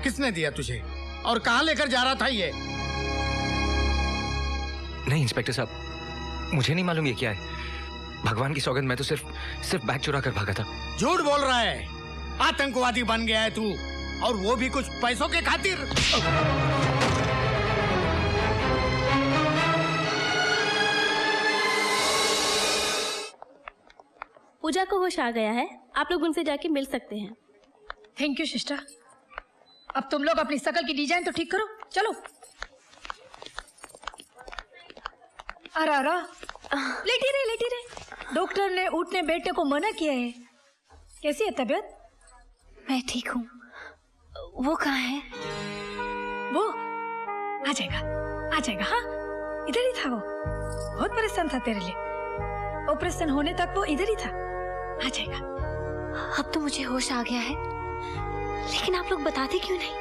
किसने दिया तुझे और कहां लेकर जा रहा था ये? नहीं इंस्पेक्टर साहब, मुझे नहीं मालूम ये क्या है। भगवान की सौगंध, मैं तो सिर्फ बैग चुरा कर भागा था। झूठ बोल रहा है। आतंकवादी बन गया है तू, और वो भी कुछ पैसों के खातिर। पूजा को होश आ गया है, आप लोग उनसे जाके मिल सकते हैं। Thank you sister. अब तुम लोग अपनी शकल की डिजाइन तो ठीक करो, चलो। अरा लेटी रहे। डॉक्टर ने उठने बैठने को मना किया है। कैसी है तबीयत? मैं ठीक हूँ। वो कहाँ है? वो आ जाएगा। हाँ, इधर ही था वो। बहुत परेशान था तेरे लिए। ऑपरेशन होने तक वो इधर ही था। आ जाएगा। अब तो मुझे होश आ गया है, लेकिन आप लोग बताते क्यों नहीं?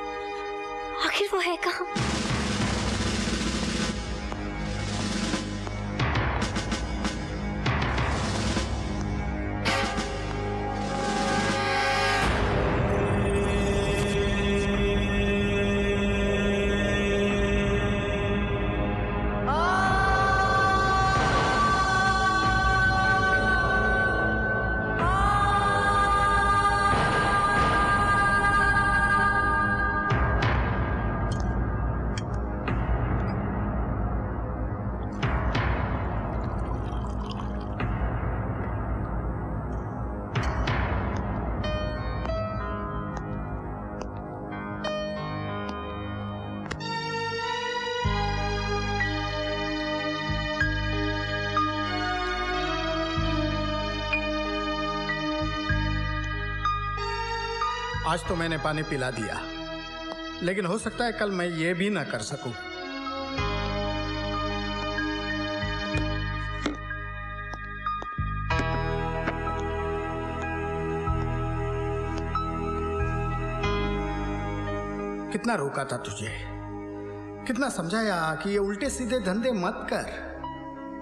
आखिर वो है कहाँ? आज तो मैंने पानी पिला दिया, लेकिन हो सकता है कल मैं ये भी ना कर सकूं। कितना रोका था तुझे, कितना समझाया कि ये उल्टे सीधे धंधे मत कर,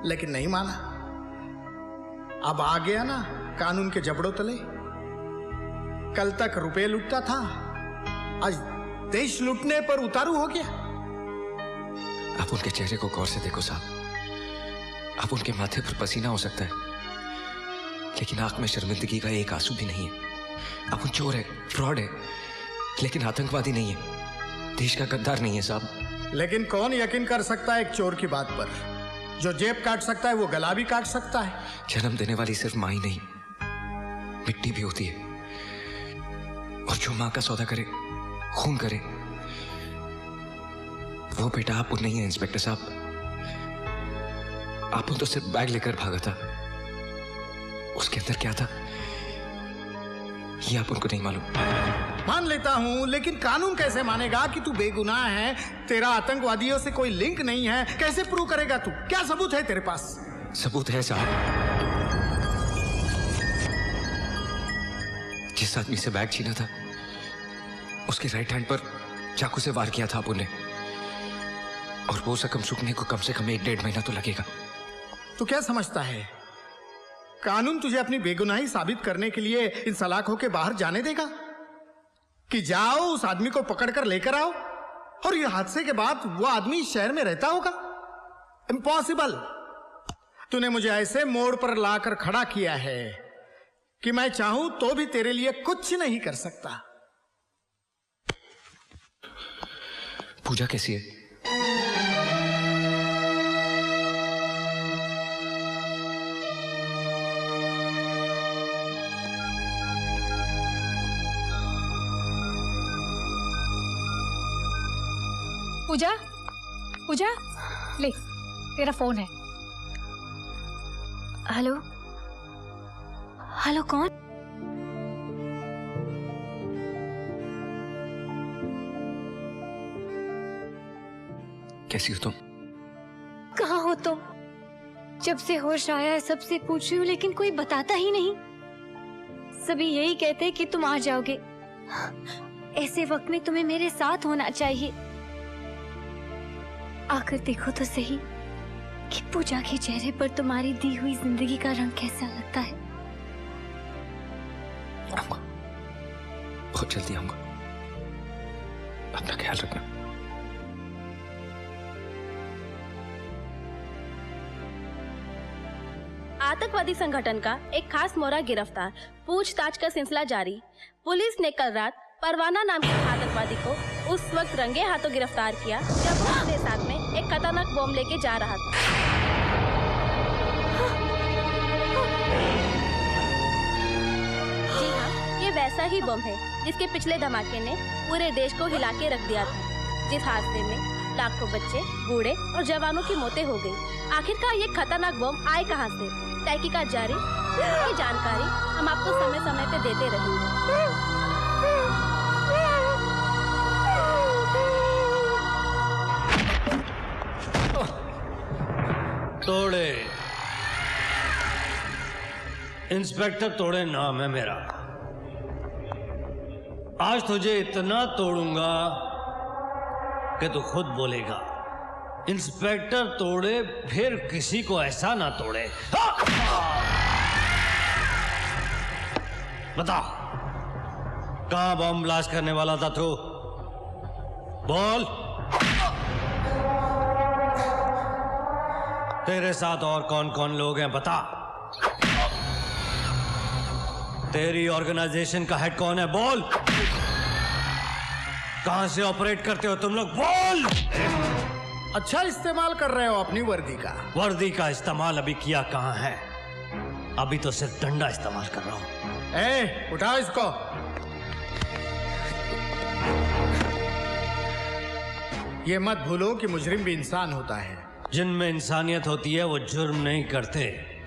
लेकिन नहीं माना। अब आ गया ना कानून के जबड़ों तले। कल तक रुपए लूटता था, आज देश लूटने पर उतारू हो गया। आप उनके चेहरे को गौर से देखो साहब। आप उनके माथे पर पसीना हो सकता है, लेकिन आंख में शर्मिंदगी का एक आंसू भी नहीं है। आप उन चोर है, फ्रॉड है, लेकिन आतंकवादी नहीं है, देश का गद्दार नहीं है साहब। लेकिन कौन यकीन कर सकता है एक चोर की बात पर? जो जेब काट सकता है वो गला भी काट सकता है। जन्म देने वाली सिर्फ माँ ही नहीं, मिट्टी भी होती है। और जो माँ का सौदा करे, खून करे, वो बेटा आप नहीं है इंस्पेक्टर साहब। आप तो सिर्फ बैग लेकर भागा था, उसके अंदर क्या था ये आप उनको नहीं मालूम। मान लेता हूं, लेकिन कानून कैसे मानेगा कि तू बेगुनाह है, तेरा आतंकवादियों से कोई लिंक नहीं है? कैसे प्रूव करेगा तू? क्या सबूत है तेरे पास? सबूत है साहब। जिस आदमी से बैग छीना था, उसके राइट हैंड पर चाकू से वार किया था आपने, और वो जख्म सूखने को कम से कम 1-1.5 महीना तो लगेगा। तू क्या समझता है कानून तुझे अपनी बेगुनाही साबित करने के लिए इन सलाखों के बाहर जाने देगा? कि जाओ उस आदमी को पकड़कर लेकर आओ, और ये हादसे के बाद वो आदमी शहर में रहता होगा? इम्पॉसिबल। तूने मुझे ऐसे मोड़ पर लाकर खड़ा किया है कि मैं चाहूं तो भी तेरे लिए कुछ नहीं कर सकता। पूजा कैसी है? पूजा, पूजा, ले तेरा फोन है। हेलो, हेलो कौन? कैसी हो तुम? कहाँ हो तुम? जब से होश आया है सबसे पूछ रही हूँ, लेकिन कोई बताता ही नहीं। सभी यही कहते हैं कि तुम आ जाओगे। ऐसे वक्त में तुम्हें मेरे साथ होना चाहिए। आकर देखो तो सही कि पूजा के चेहरे पर तुम्हारी दी हुई जिंदगी का रंग कैसा लगता है। आऊंगा, बहुत जल्दी आऊंगा। अपना ख्याल रखना। आतंकवादी संगठन का एक खास मोहरा गिरफ्तार, पूछताछ का सिलसिला जारी। पुलिस ने कल रात परवाना नाम के आतंकवादी को उस वक्त रंगे हाथों गिरफ्तार किया जब वो अपने साथ में एक खतरनाक बम लेके जा रहा था। जी हाँ, ये वैसा ही बम है जिसके पिछले धमाके ने पूरे देश को हिला के रख दिया था, जिस हादसे में लाखों बच्चे, बूढ़े और जवानों की मौतें हो गई। आखिरकार ये खतरनाक बम आए कहां से? तहकीकात जारी, इसकी जानकारी हम आपको समय समय पे देते रहेंगे। तोड़े, इंस्पेक्टर तोड़े नाम है मेरा। आज तुझे इतना तोड़ूंगा कि तू खुद बोलेगा इंस्पेक्टर तोड़े, फिर किसी को ऐसा ना तोड़े। बता, कहां बम ब्लास्ट करने वाला था तू? बोल। तेरे साथ और कौन कौन लोग हैं बता। तेरी ऑर्गेनाइजेशन का हेड कौन है? बोल। कहां से ऑपरेट करते हो तुम लोग? बोल। अच्छा इस्तेमाल कर रहे हो अपनी वर्दी का। वर्दी का इस्तेमाल अभी किया कहां है? अभी तो सिर्फ डंडा इस्तेमाल कर रहा हूं। ए, उठाओ इसको। ये मत भूलो कि मुजरिम भी इंसान होता है। जिनमें इंसानियत होती है वो जुर्म नहीं करते।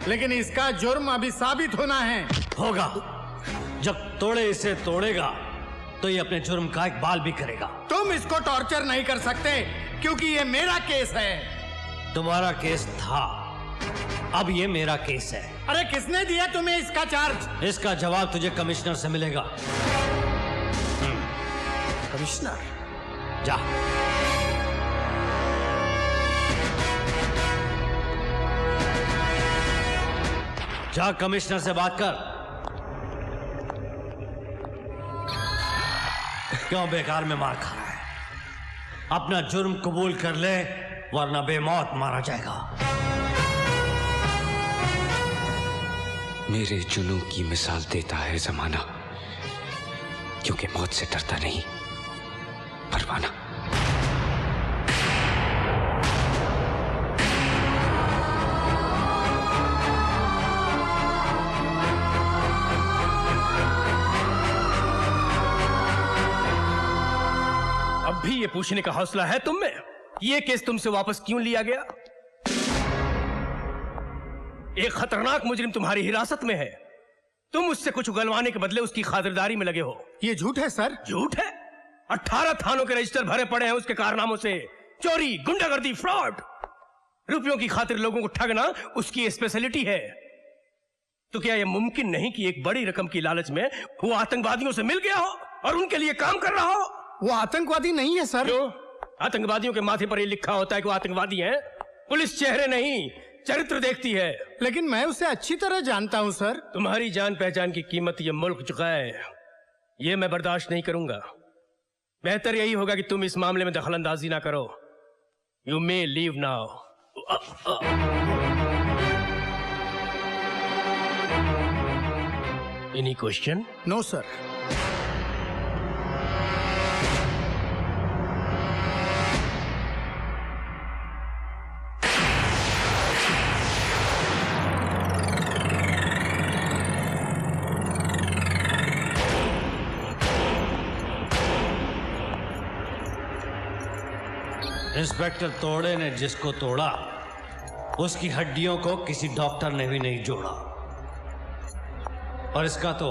लेकिन इसका जुर्म अभी साबित होना है। होगा। जब तोड़े इसे तोड़ेगा तो ये अपने जुर्म का इकबाल भी करेगा। तुम इसको टॉर्चर नहीं कर सकते क्योंकि ये मेरा केस है। तुम्हारा केस था, अब ये मेरा केस है। अरे किसने दिया तुम्हें इसका चार्ज? इसका जवाब तुझे कमिश्नर से मिलेगा। कमिश्नर? जा। जा कमिश्नर से बात कर। क्यों बेकार में मार खा रहा है? अपना जुर्म कबूल कर ले, वरना बेमौत मारा जाएगा। मेरे जुनून की मिसाल देता है जमाना, क्योंकि मौत से डरता नहीं परवाना। अब भी ये पूछने का हौसला है तुम में? ये केस तुमसे वापस क्यों लिया गया? एक खतरनाक मुजरिम तुम्हारी हिरासत में है। तुम उससे कुछ उगलवाने के बदले उसकी खातिरदारी में लगे हो। ये झूठ है सर। झूठ है? 18 थानों के रजिस्टर भरे पड़े हैं उसके कारनामों से। चोरी, गुंडागर्दी, फ्रॉड, रुपयों की खातिर लोगों को ठगना उसकी स्पेशलिटी है। तो क्या यह मुमकिन नहीं कि एक बड़ी रकम की लालच में वो आतंकवादियों से मिल गया हो और उनके लिए काम कर रहा हो? वो आतंकवादी नहीं है सर। क्यों? आतंकवादियों के माथे पर ये लिखा होता है कि वो आतंकवादी हैं। पुलिस चेहरे नहीं, चरित्र देखती है। लेकिन मैं उसे अच्छी तरह जानता हूं सर। तुम्हारी जान पहचान की कीमत ये मुल्क चुका है, ये मैं बर्दाश्त नहीं करूंगा। बेहतर यही होगा कि तुम इस मामले में दखलंदाजी ना करो। You may leave now. Any question? No sir. Inspector तोड़े ने जिसको तोड़ा, उसकी हड्डियों को किसी डॉक्टर ने भी नहीं जोड़ा। और इसका तो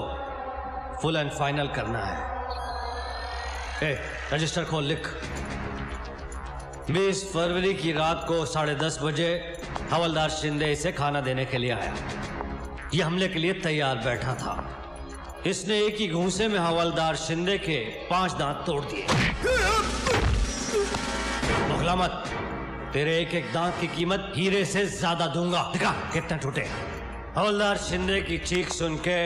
फुल एंड फाइनल करना है। रजिस्टर खोल, लिख। 20 फरवरी की रात को 10:30 बजे हवलदार शिंदे इसे खाना देने के लिए आया। यह हमले के लिए तैयार बैठा था। इसने एक ही घूंसे में हवलदार शिंदे के 5 दांत तोड़ दिए। बखला मत, तेरे एक एक दांत की कीमत हीरे से ज्यादा दूंगा। दिखा कितने टूटे। हवलदार शिंदे की चीख सुन के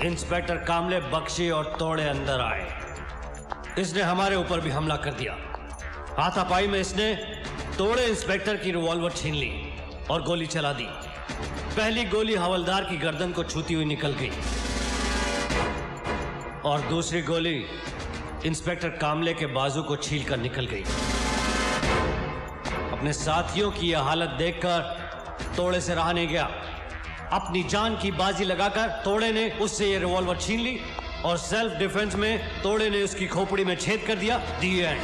इंस्पेक्टर कामले, बख्शी और तोड़े अंदर आए। इसने हमारे ऊपर भी हमला कर दिया। हाथापाई में इसने तोड़े इंस्पेक्टर की रिवॉल्वर छीन ली और गोली चला दी। पहली गोली हवलदार की गर्दन को छूती हुई निकल गई और दूसरी गोली इंस्पेक्टर कामले के बाजू को छीलकर निकल गई। अपने साथियों की यह हालत देखकर तोड़े से रहा नहीं गया। अपनी जान की बाजी लगाकर तोड़े ने उससे यह रिवॉल्वर छीन ली और सेल्फ डिफेंस में तोड़े ने उसकी खोपड़ी में छेद कर दिया। दी एंड।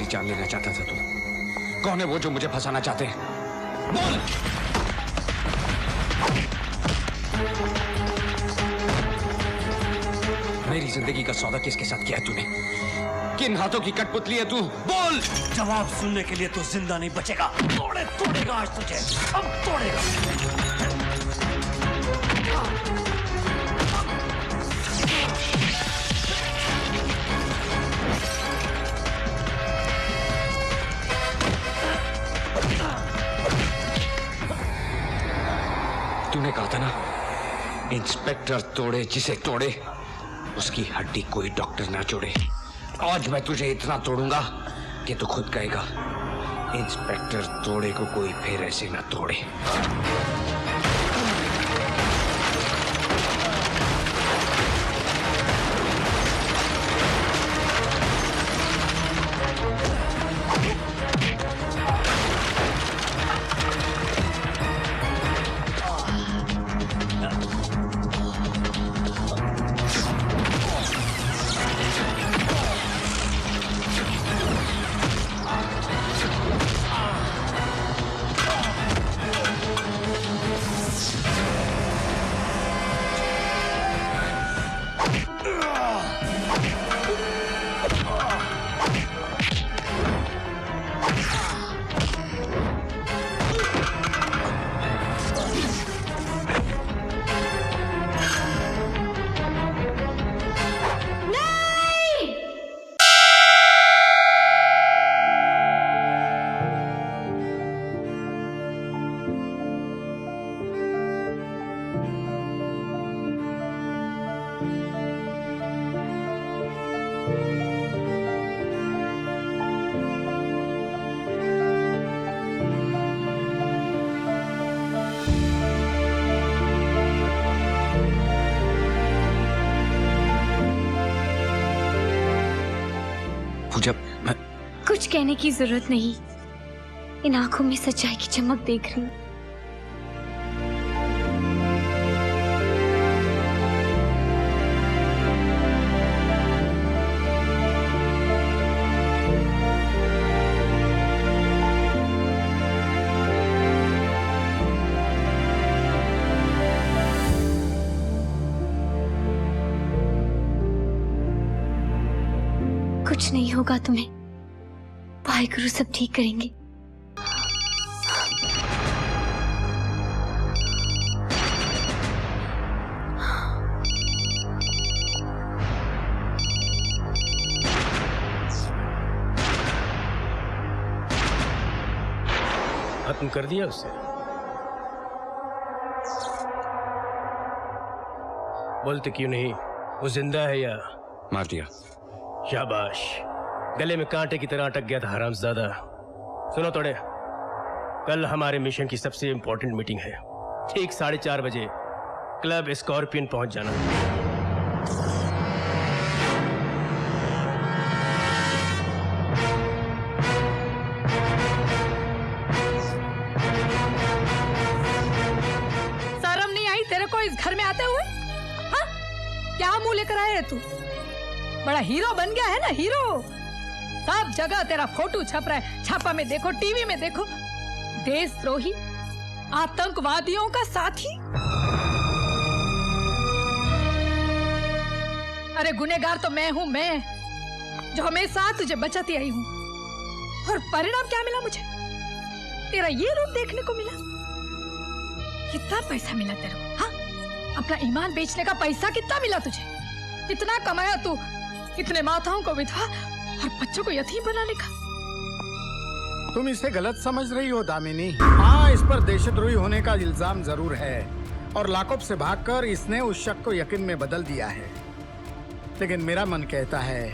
जान लेना चाहता था तू? कौन है वो जो मुझे फंसाना चाहते हैं? बोल! मेरी जिंदगी का सौदा किसके साथ किया है तूने? किन हाथों की कठपुतली है तू? बोल! जवाब सुनने के लिए तो जिंदा नहीं बचेगा। तोड़ेगा आज तुझे, अब तोड़ेगा। तूने कहा था ना, इंस्पेक्टर तोड़े जिसे तोड़े, उसकी हड्डी कोई डॉक्टर ना जोड़े। आज मैं तुझे इतना तोड़ूंगा कि तू खुद कहेगा, इंस्पेक्टर तोड़े को कोई फिर ऐसे ना तोड़े। कुछ कहने की जरूरत नहीं, इन आंखों में सच्चाई की चमक देख रही हूँ। कुछ नहीं होगा तुम्हें, वाहिगुरु सब ठीक करेंगे। खत्म कर दिया उससे? बोलते क्यों नहीं? वो जिंदा है या मार दिया? शाबाश, गले में कांटे की तरह अटक गया था हरामजादा। सुनो तोड़े, कल हमारे मिशन की सबसे इंपॉर्टेंट मीटिंग है। ठीक 4:30 बजे क्लब स्कॉर्पियन पहुंच जाना। शर्म नहीं आई तेरे को इस घर में आते हुए? हाँ? क्या मुंह लेकर आए तू? बड़ा हीरो बन गया है ना, हीरो। सब जगह तेरा फोटो छप रहा है, छापा में देखो, टीवी में देखो। देशद्रोही, आतंकवादियों का साथी। अरे गुनहगार तो मैं हूँ, मैं जो हमेशा तुझे बचाती आई हूँ। और परिणाम क्या मिला मुझे? तेरा ये रूप देखने को मिला। कितना पैसा मिला तेरे को? हाँ, अपना ईमान बेचने का पैसा कितना मिला तुझे? कितना कमाया तू? कितने माताओं को विधवा और बच्चों को यतीम बनाने का? तुम इसे गलत समझ रही हो दामिनी। हाँ, इस पर देशद्रोही होने का इल्जाम जरूर है और लाकअप से भागकर इसने उस शक को यकीन में बदल दिया है। लेकिन मेरा मन कहता है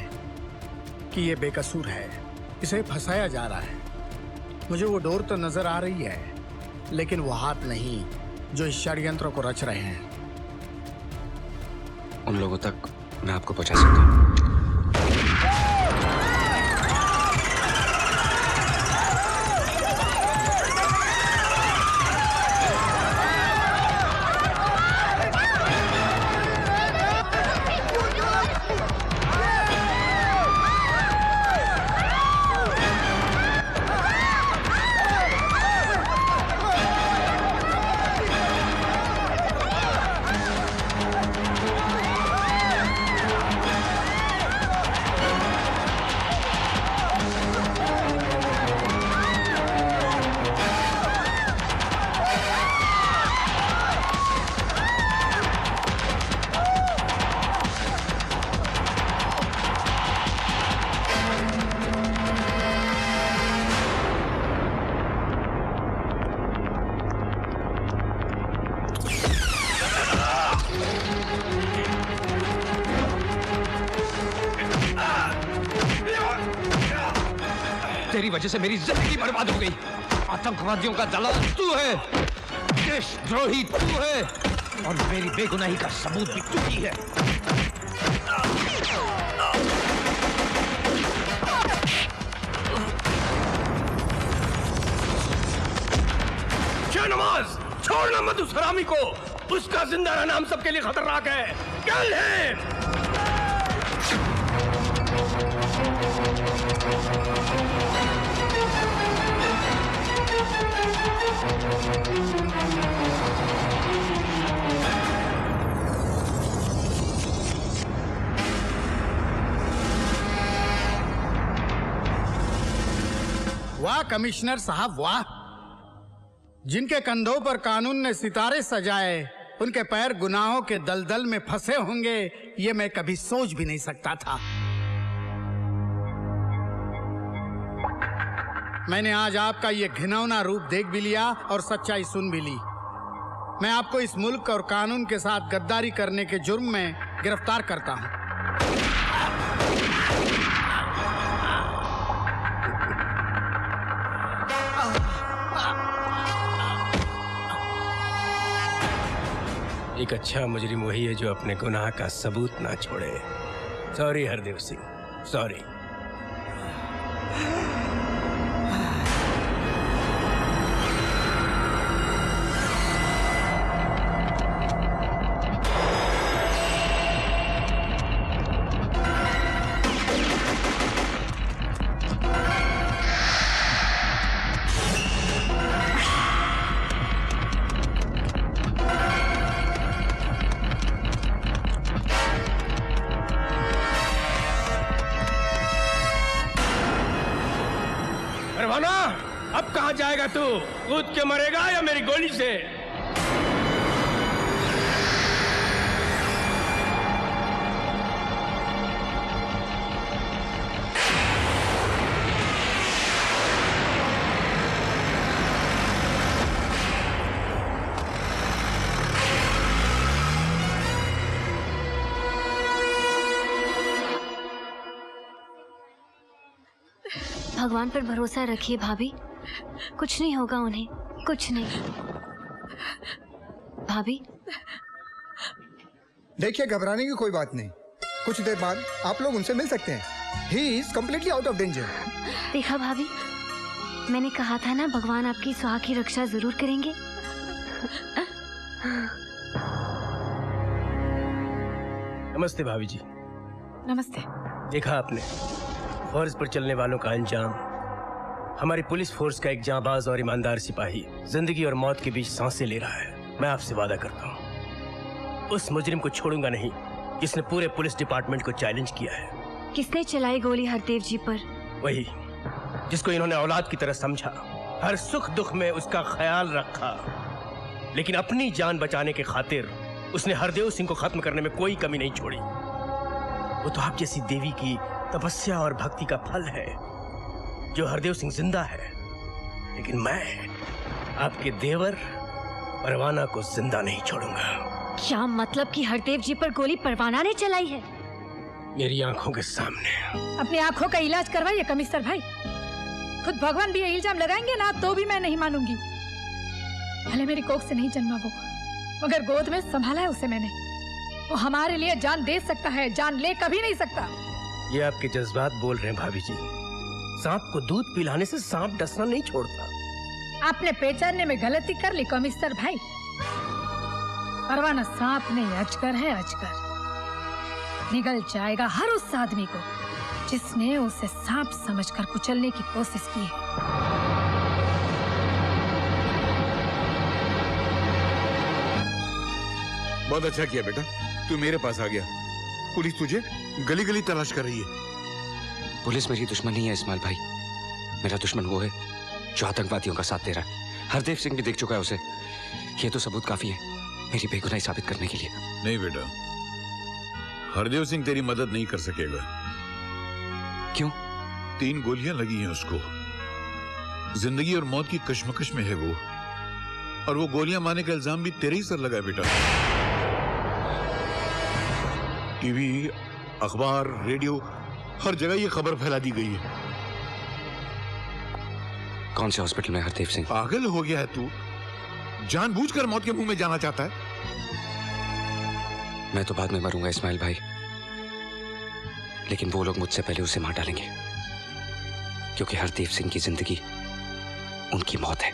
कि ये बेकसूर है, इसे फंसाया जा रहा है। मुझे वो डोर तो नजर आ रही है, लेकिन वो हाथ नहीं जो इस षड्यंत्र को रच रहे हैं। उन लोगों तक मैं आपको पहुंचा सकता हूँ। तेरी वजह से मेरी जिंदगी बर्बाद हो गई। आतंकवादियों का दलाल तू है, देशद्रोही तू है, और मेरी बेगुनाही का सबूत भी तू ही है। शाहनवाज, छोड़ना मत उस हरामी को। उसका जिंदा रहना हम सबके लिए खतरनाक है। कल है वाह कमिश्नर साहब वाह, जिनके कंधों पर कानून ने सितारे सजाए, उनके पैर गुनाहों के दलदल में फंसे होंगे, ये मैं कभी सोच भी नहीं सकता था। मैंने आज आपका ये घिनौना रूप देख भी लिया और सच्चाई सुन भी ली। मैं आपको इस मुल्क और कानून के साथ गद्दारी करने के जुर्म में गिरफ्तार करता हूं। एक अच्छा मुजरिम वही है जो अपने गुनाह का सबूत ना छोड़े। Sorry Hardev Singh, sorry. परवाना, अब कहाँ जाएगा तू? कूद के मरेगा या मेरी गोली से? भगवान पर भरोसा रखिए भाभी, कुछ नहीं होगा उन्हें, कुछ नहीं। भाभी देखिए, घबराने की कोई बात नहीं, कुछ देर बाद आप लोग उनसे मिल सकते हैं। He is completely out of danger. देखा भाभी, मैंने कहा था ना, भगवान आपकी सुहाग की रक्षा जरूर करेंगे। नमस्ते भाभी जी। नमस्ते। देखा आपने, फर्ज पर चलने वालों का अंजाम। हमारी पुलिस फोर्स का एक जांबाज और ईमानदार सिपाही जिंदगी और मौत के बीच सांसें ले रहा है। मैं आपसे वादा करता हूँ, उस मुजरिम को छोड़ूंगा नहीं जिसने पूरे पुलिस डिपार्टमेंट को चैलेंज किया है। किसने चलाई गोली हरदेव जी पर? वही जिसको इन्होंने औलाद की तरह समझा, हर सुख दुख में उसका ख्याल रखा, लेकिन अपनी जान बचाने के खातिर उसने हरदेव सिंह को खत्म करने में कोई कमी नहीं छोड़ी। वो तो आप जैसी देवी की तपस्या और भक्ति का फल है जो हरदेव सिंह जिंदा है, लेकिन मैं आपके देवर परवाना को जिंदा नहीं छोड़ूंगा। क्या मतलब कि हरदेव जी पर गोली परवाना ने चलाई है? मेरी आंखों के सामने। अपनी आंखों का इलाज करवाइए कमिश्नर भाई। खुद भगवान भी ये इल्जाम लगाएंगे ना तो भी मैं नहीं मानूंगी। भले मेरी कोख से नहीं जन्मा वो, मगर गोद में संभाला है उसे मैंने। वो हमारे लिए जान दे सकता है, जान ले कभी नहीं सकता। ये आपके जज्बात बोल रहे हैं भाभी जी। सांप को दूध पिलाने से सांप डसना नहीं छोड़ता। आपने पहचानने में गलती कर ली कमिश्नर भाई। परवाना सांप नहीं, अजगर है, अजगर। निगल जाएगा हर उस आदमी को जिसने उसे सांप समझकर कुचलने की कोशिश की है। बहुत अच्छा किया बेटा, तू मेरे पास आ गया। पुलिस तुझे गली गली तलाश कर रही है। पुलिस मेरी दुश्मन नहीं है इस्माइल भाई। मेरा दुश्मन वो है जो आतंकवादियों का साथ दे रहा है। हरदेव सिंह भी देख चुका है उसे। ये तो सबूत काफी है मेरी बेगुनाही साबित करने के लिए। नहीं बेटा, हरदेव सिंह तेरी मदद नहीं कर सकेगा। क्यों? 3 गोलियां लगी हैं उसको। जिंदगी और मौत की कश्मकश में है वो, और वो गोलियां मारने का इल्जाम भी तेरे ही सर लगा है बेटा। टीवी, अखबार, रेडियो, हर जगह ये खबर फैला दी गई है। कौन से हॉस्पिटल में हरदेव सिंह? पागल हो गया है तू? जानबूझकर मौत के मुंह में जाना चाहता है? मैं तो बाद में मरूंगा इस्माइल भाई, लेकिन वो लोग मुझसे पहले उसे मार डालेंगे, क्योंकि हरदेव सिंह की जिंदगी उनकी मौत है।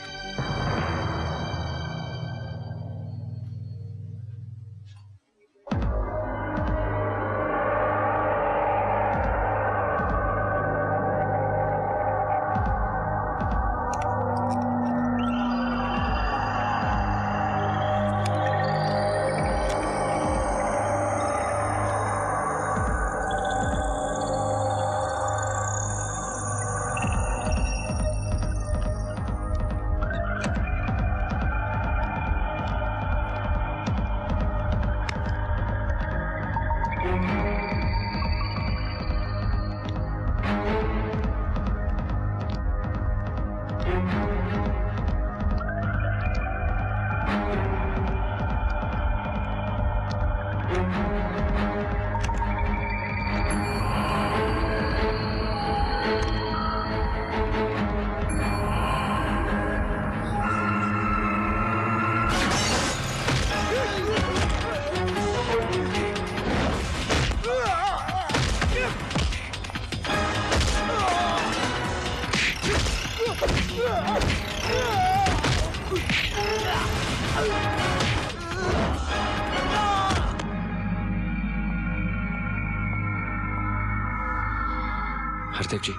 हरदेव जी,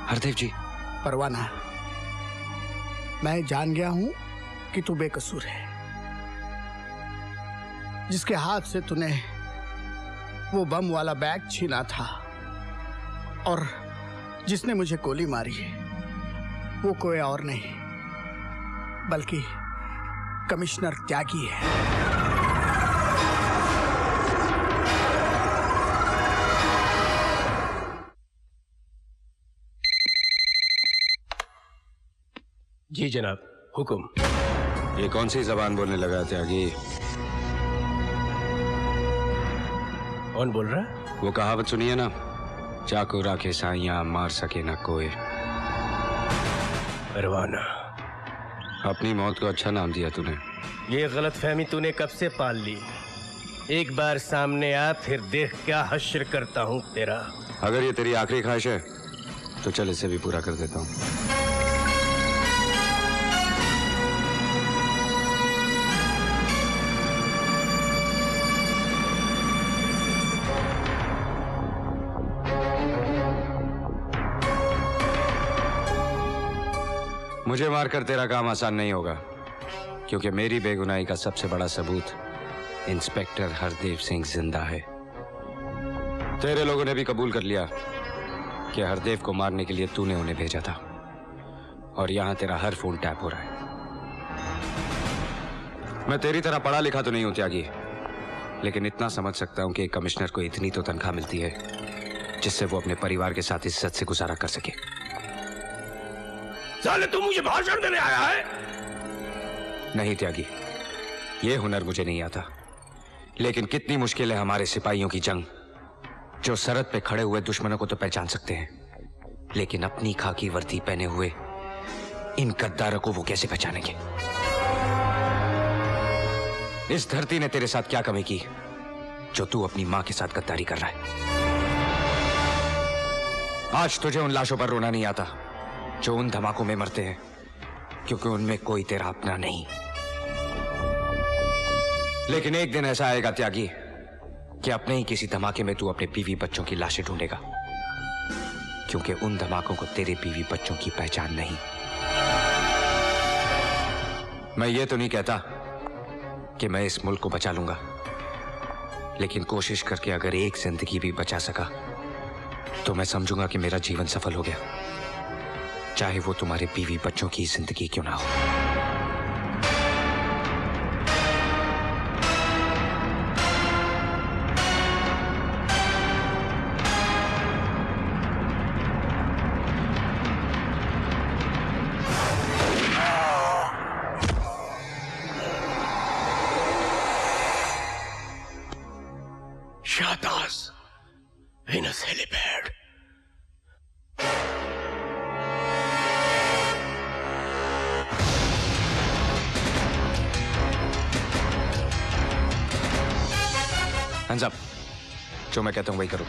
हरदेव जी। परवाना, मैं जान गया हूं कि तू बेकसूर है। जिसके हाथ से तूने वो बम वाला बैग छीना था और जिसने मुझे गोली मारी है, वो कोई और नहीं बल्कि कमिश्नर त्यागी है। जी जनाब, हुक्म। ये कौन सी जबान बोलने लगा त्यागी? कौन बोल रहा? वो कहावत सुनिए ना, चाकू राखे साइयां मार सके ना कोई। परवाना, अपनी मौत को अच्छा नाम दिया तूने। ये गलतफहमी तूने कब से पाल ली? एक बार सामने आ, फिर देख क्या हश्र करता हूँ तेरा। अगर ये तेरी आखिरी ख्वाहिश है तो चल इसे भी पूरा कर देता हूँ। मुझे मारकर तेरा काम आसान नहीं होगा, क्योंकि मेरी बेगुनाही का सबसे बड़ा सबूत इंस्पेक्टर हरदेव सिंह जिंदा है। तेरे लोगों ने भी कबूल कर लिया कि हरदेव को मारने के लिए तूने उन्हें भेजा था, और यहां तेरा हर फोन टैप हो रहा है। मैं तेरी तरह पढ़ा लिखा तो नहीं हूं त्यागी, लेकिन इतना समझ सकता हूं कि एक कमिश्नर को इतनी तो तनख्वाह मिलती है जिससे वो अपने परिवार के साथ इज्जत से गुजारा कर सके। साले तू मुझे भाषण देने आया है? नहीं त्यागी, ये हुनर मुझे नहीं आता, लेकिन कितनी मुश्किल है हमारे सिपाहियों की जंग जो सरहद पे खड़े हुए दुश्मनों को तो पहचान सकते हैं, लेकिन अपनी खाकी वर्दी पहने हुए इन गद्दारों को वो कैसे पहचानेंगे? इस धरती ने तेरे साथ क्या कमी की जो तू अपनी मां के साथ गद्दारी कर रहा है? आज तुझे उन लाशों पर रोना नहीं आता जो उन धमाकों में मरते हैं, क्योंकि उनमें कोई तेरा अपना नहीं। लेकिन एक दिन ऐसा आएगा त्यागी कि अपने ही किसी धमाके में तू अपने बीवी बच्चों की लाशें ढूंढेगा, क्योंकि उन धमाकों को तेरे बीवी बच्चों की पहचान नहीं। मैं ये तो नहीं कहता कि मैं इस मुल्क को बचा लूंगा, लेकिन कोशिश करके अगर एक जिंदगी भी बचा सका तो मैं समझूंगा कि मेरा जीवन सफल हो गया, चाहे वो तुम्हारे बीवी बच्चों की जिंदगी क्यों ना हो। Shatas in a helipad. Hands up. जो मैं कहता हूं वही करो।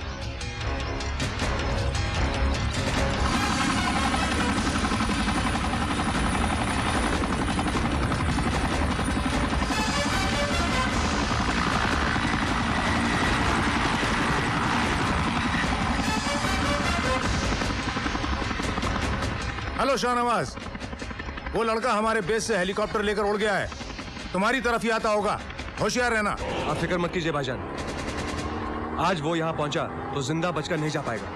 हेलो शाहनवाज, वो लड़का हमारे बेस से हेलीकॉप्टर लेकर उड़ गया है, तुम्हारी तरफ ही आता होगा, होशियार रहना। आप फिक्र मत कीजिए भाईजान, आज वो यहाँ पहुंचा तो जिंदा बचकर नहीं जा पाएगा।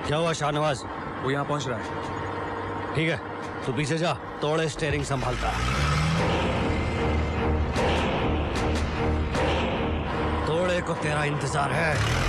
क्या हुआ शाहनवाज? वो यहाँ पहुंच रहा है। ठीक है, तू पीछे जा, तोड़े स्टीयरिंग संभालता। तोड़े को तेरा इंतजार है।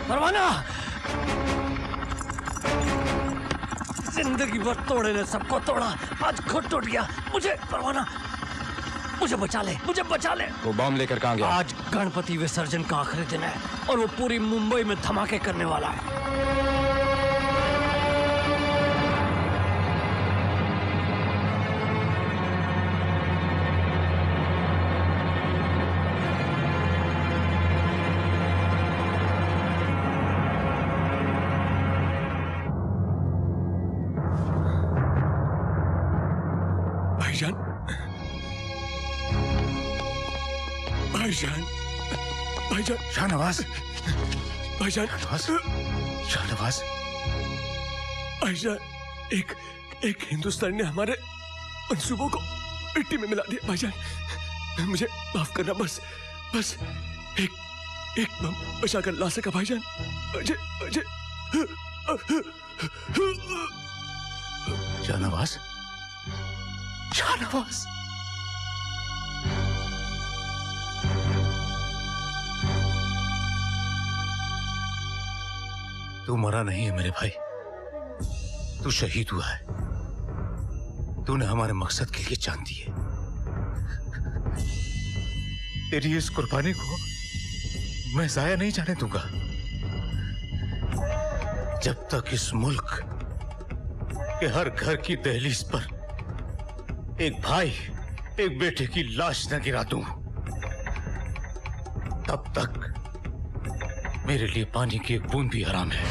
परवाना, जिंदगी भर तोड़े ने सबको तोड़ा, आज खुद टूट गया। मुझे परवाना, मुझे बचा ले, मुझे बचा ले। वो बॉम्ब लेकर कहाँ गया? आज गणपति विसर्जन का आखिरी दिन है और वो पूरी मुंबई में धमाके करने वाला है। भाईजान, भाईजान, भाईजान, शाहनवाज, भाईजान, शाहनवाज, भाईजान, एक हिंदुस्तान ने हमारे मंसूबों को मिट्टी में मिला दिया। भाईजान, मुझे माफ करना, बस एक बम बचा कर ला सका भाईजान। मुझे शाहनवाज, शाहनवाज, तू मरा नहीं है मेरे भाई, तू शहीद हुआ है। तूने हमारे मकसद के लिए जान दी है। तेरी इस कुर्बानी को मैं जाया नहीं जाने दूंगा जब तक इस मुल्क के हर घर की दहलीज पर एक भाई एक बेटे की लाश न गिरा दूं, तब तक मेरे लिए पानी की एक बूंद भी हराम है।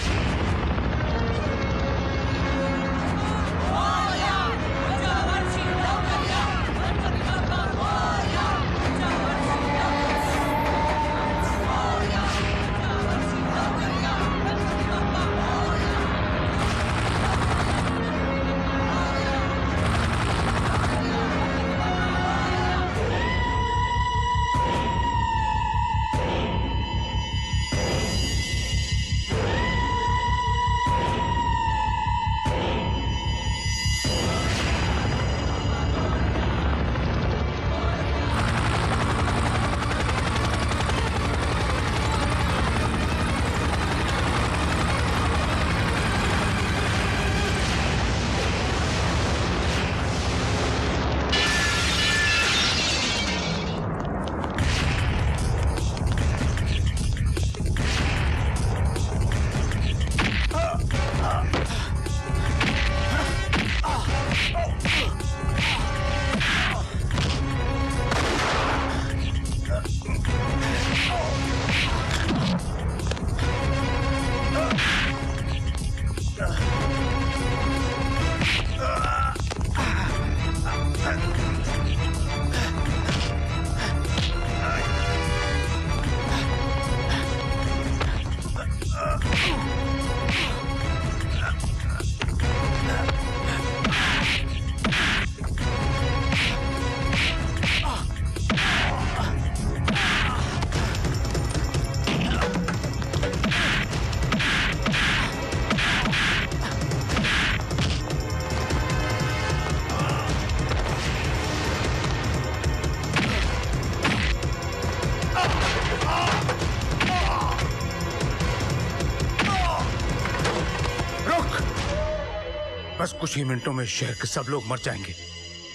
बस कुछ ही मिनटों में शहर के सब लोग मर जाएंगे।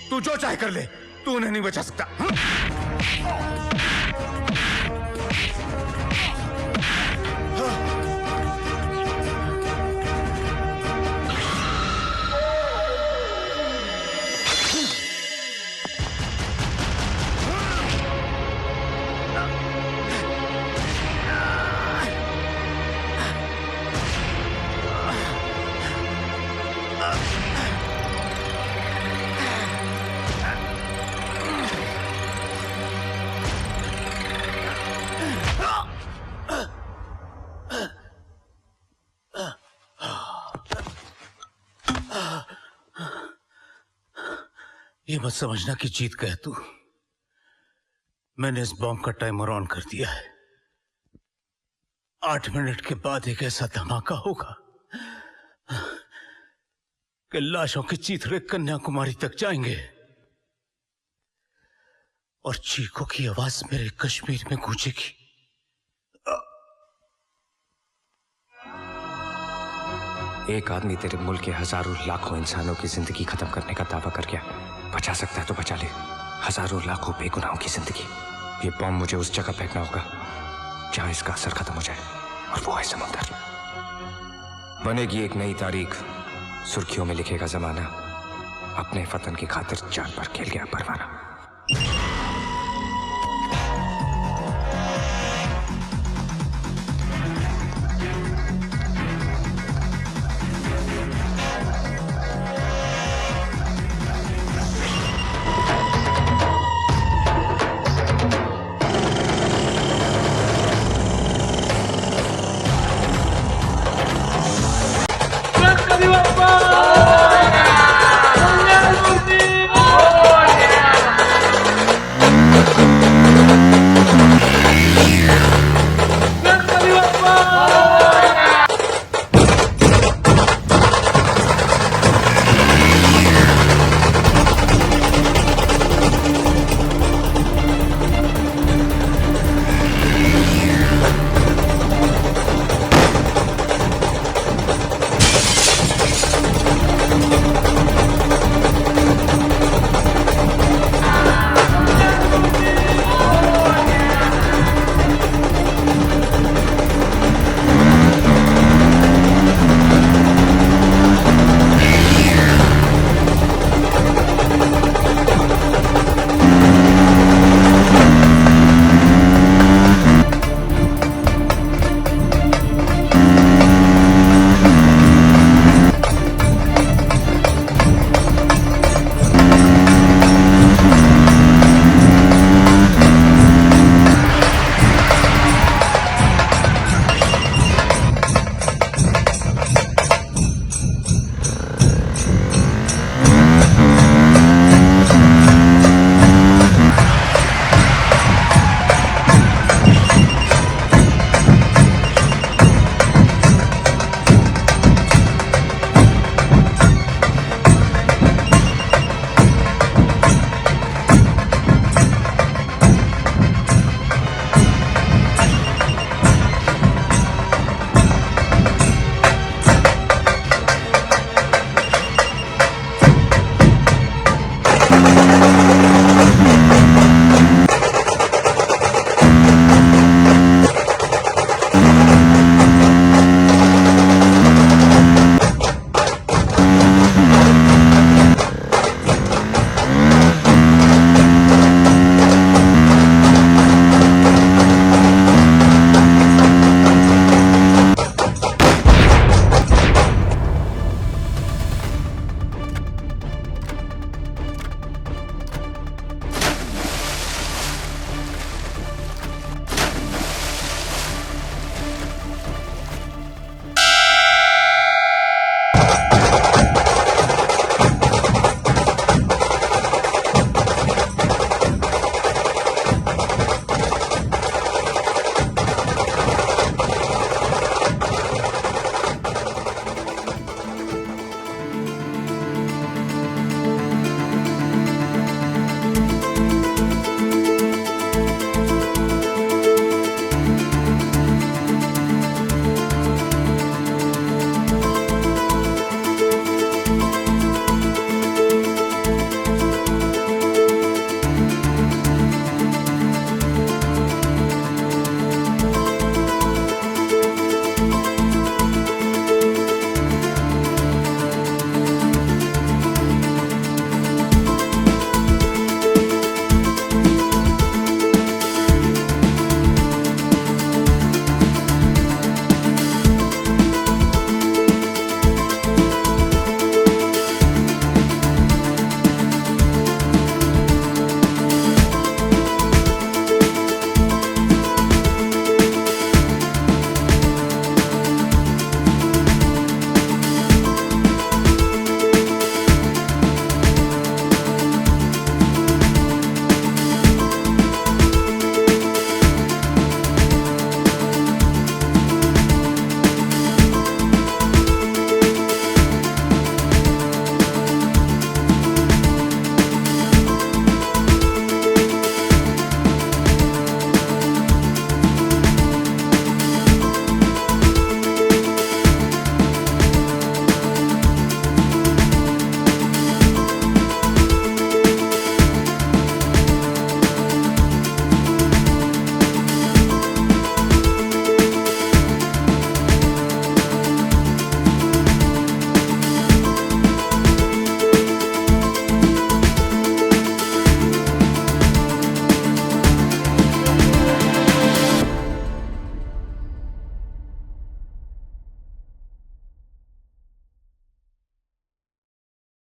तू जो चाहे कर ले, तू उन्हें नहीं बचा सकता। ये मत समझना कि जीत गया तू। मैंने इस बॉम्ब का टाइमर ऑन कर दिया है। 8 मिनट के बाद एक ऐसा धमाका होगा कि लाशों के चीथड़े कन्याकुमारी तक जाएंगे और चीखों की आवाज मेरे कश्मीर में गूंजेगी। एक आदमी तेरे मुल्क के हजारों लाखों इंसानों की जिंदगी खत्म करने का दावा कर गया। बचा सकता है तो बचा ले, हजारों लाखों बेगुनाहों की जिंदगी। ये बॉम्ब मुझे उस जगह फेंकना होगा जहां इसका असर खत्म हो जाए, और वो है समुंदर। बनेगी एक नई तारीख, सुर्खियों में लिखेगा जमाना, अपने वतन की खातिर जान पर खेल गया परवाना।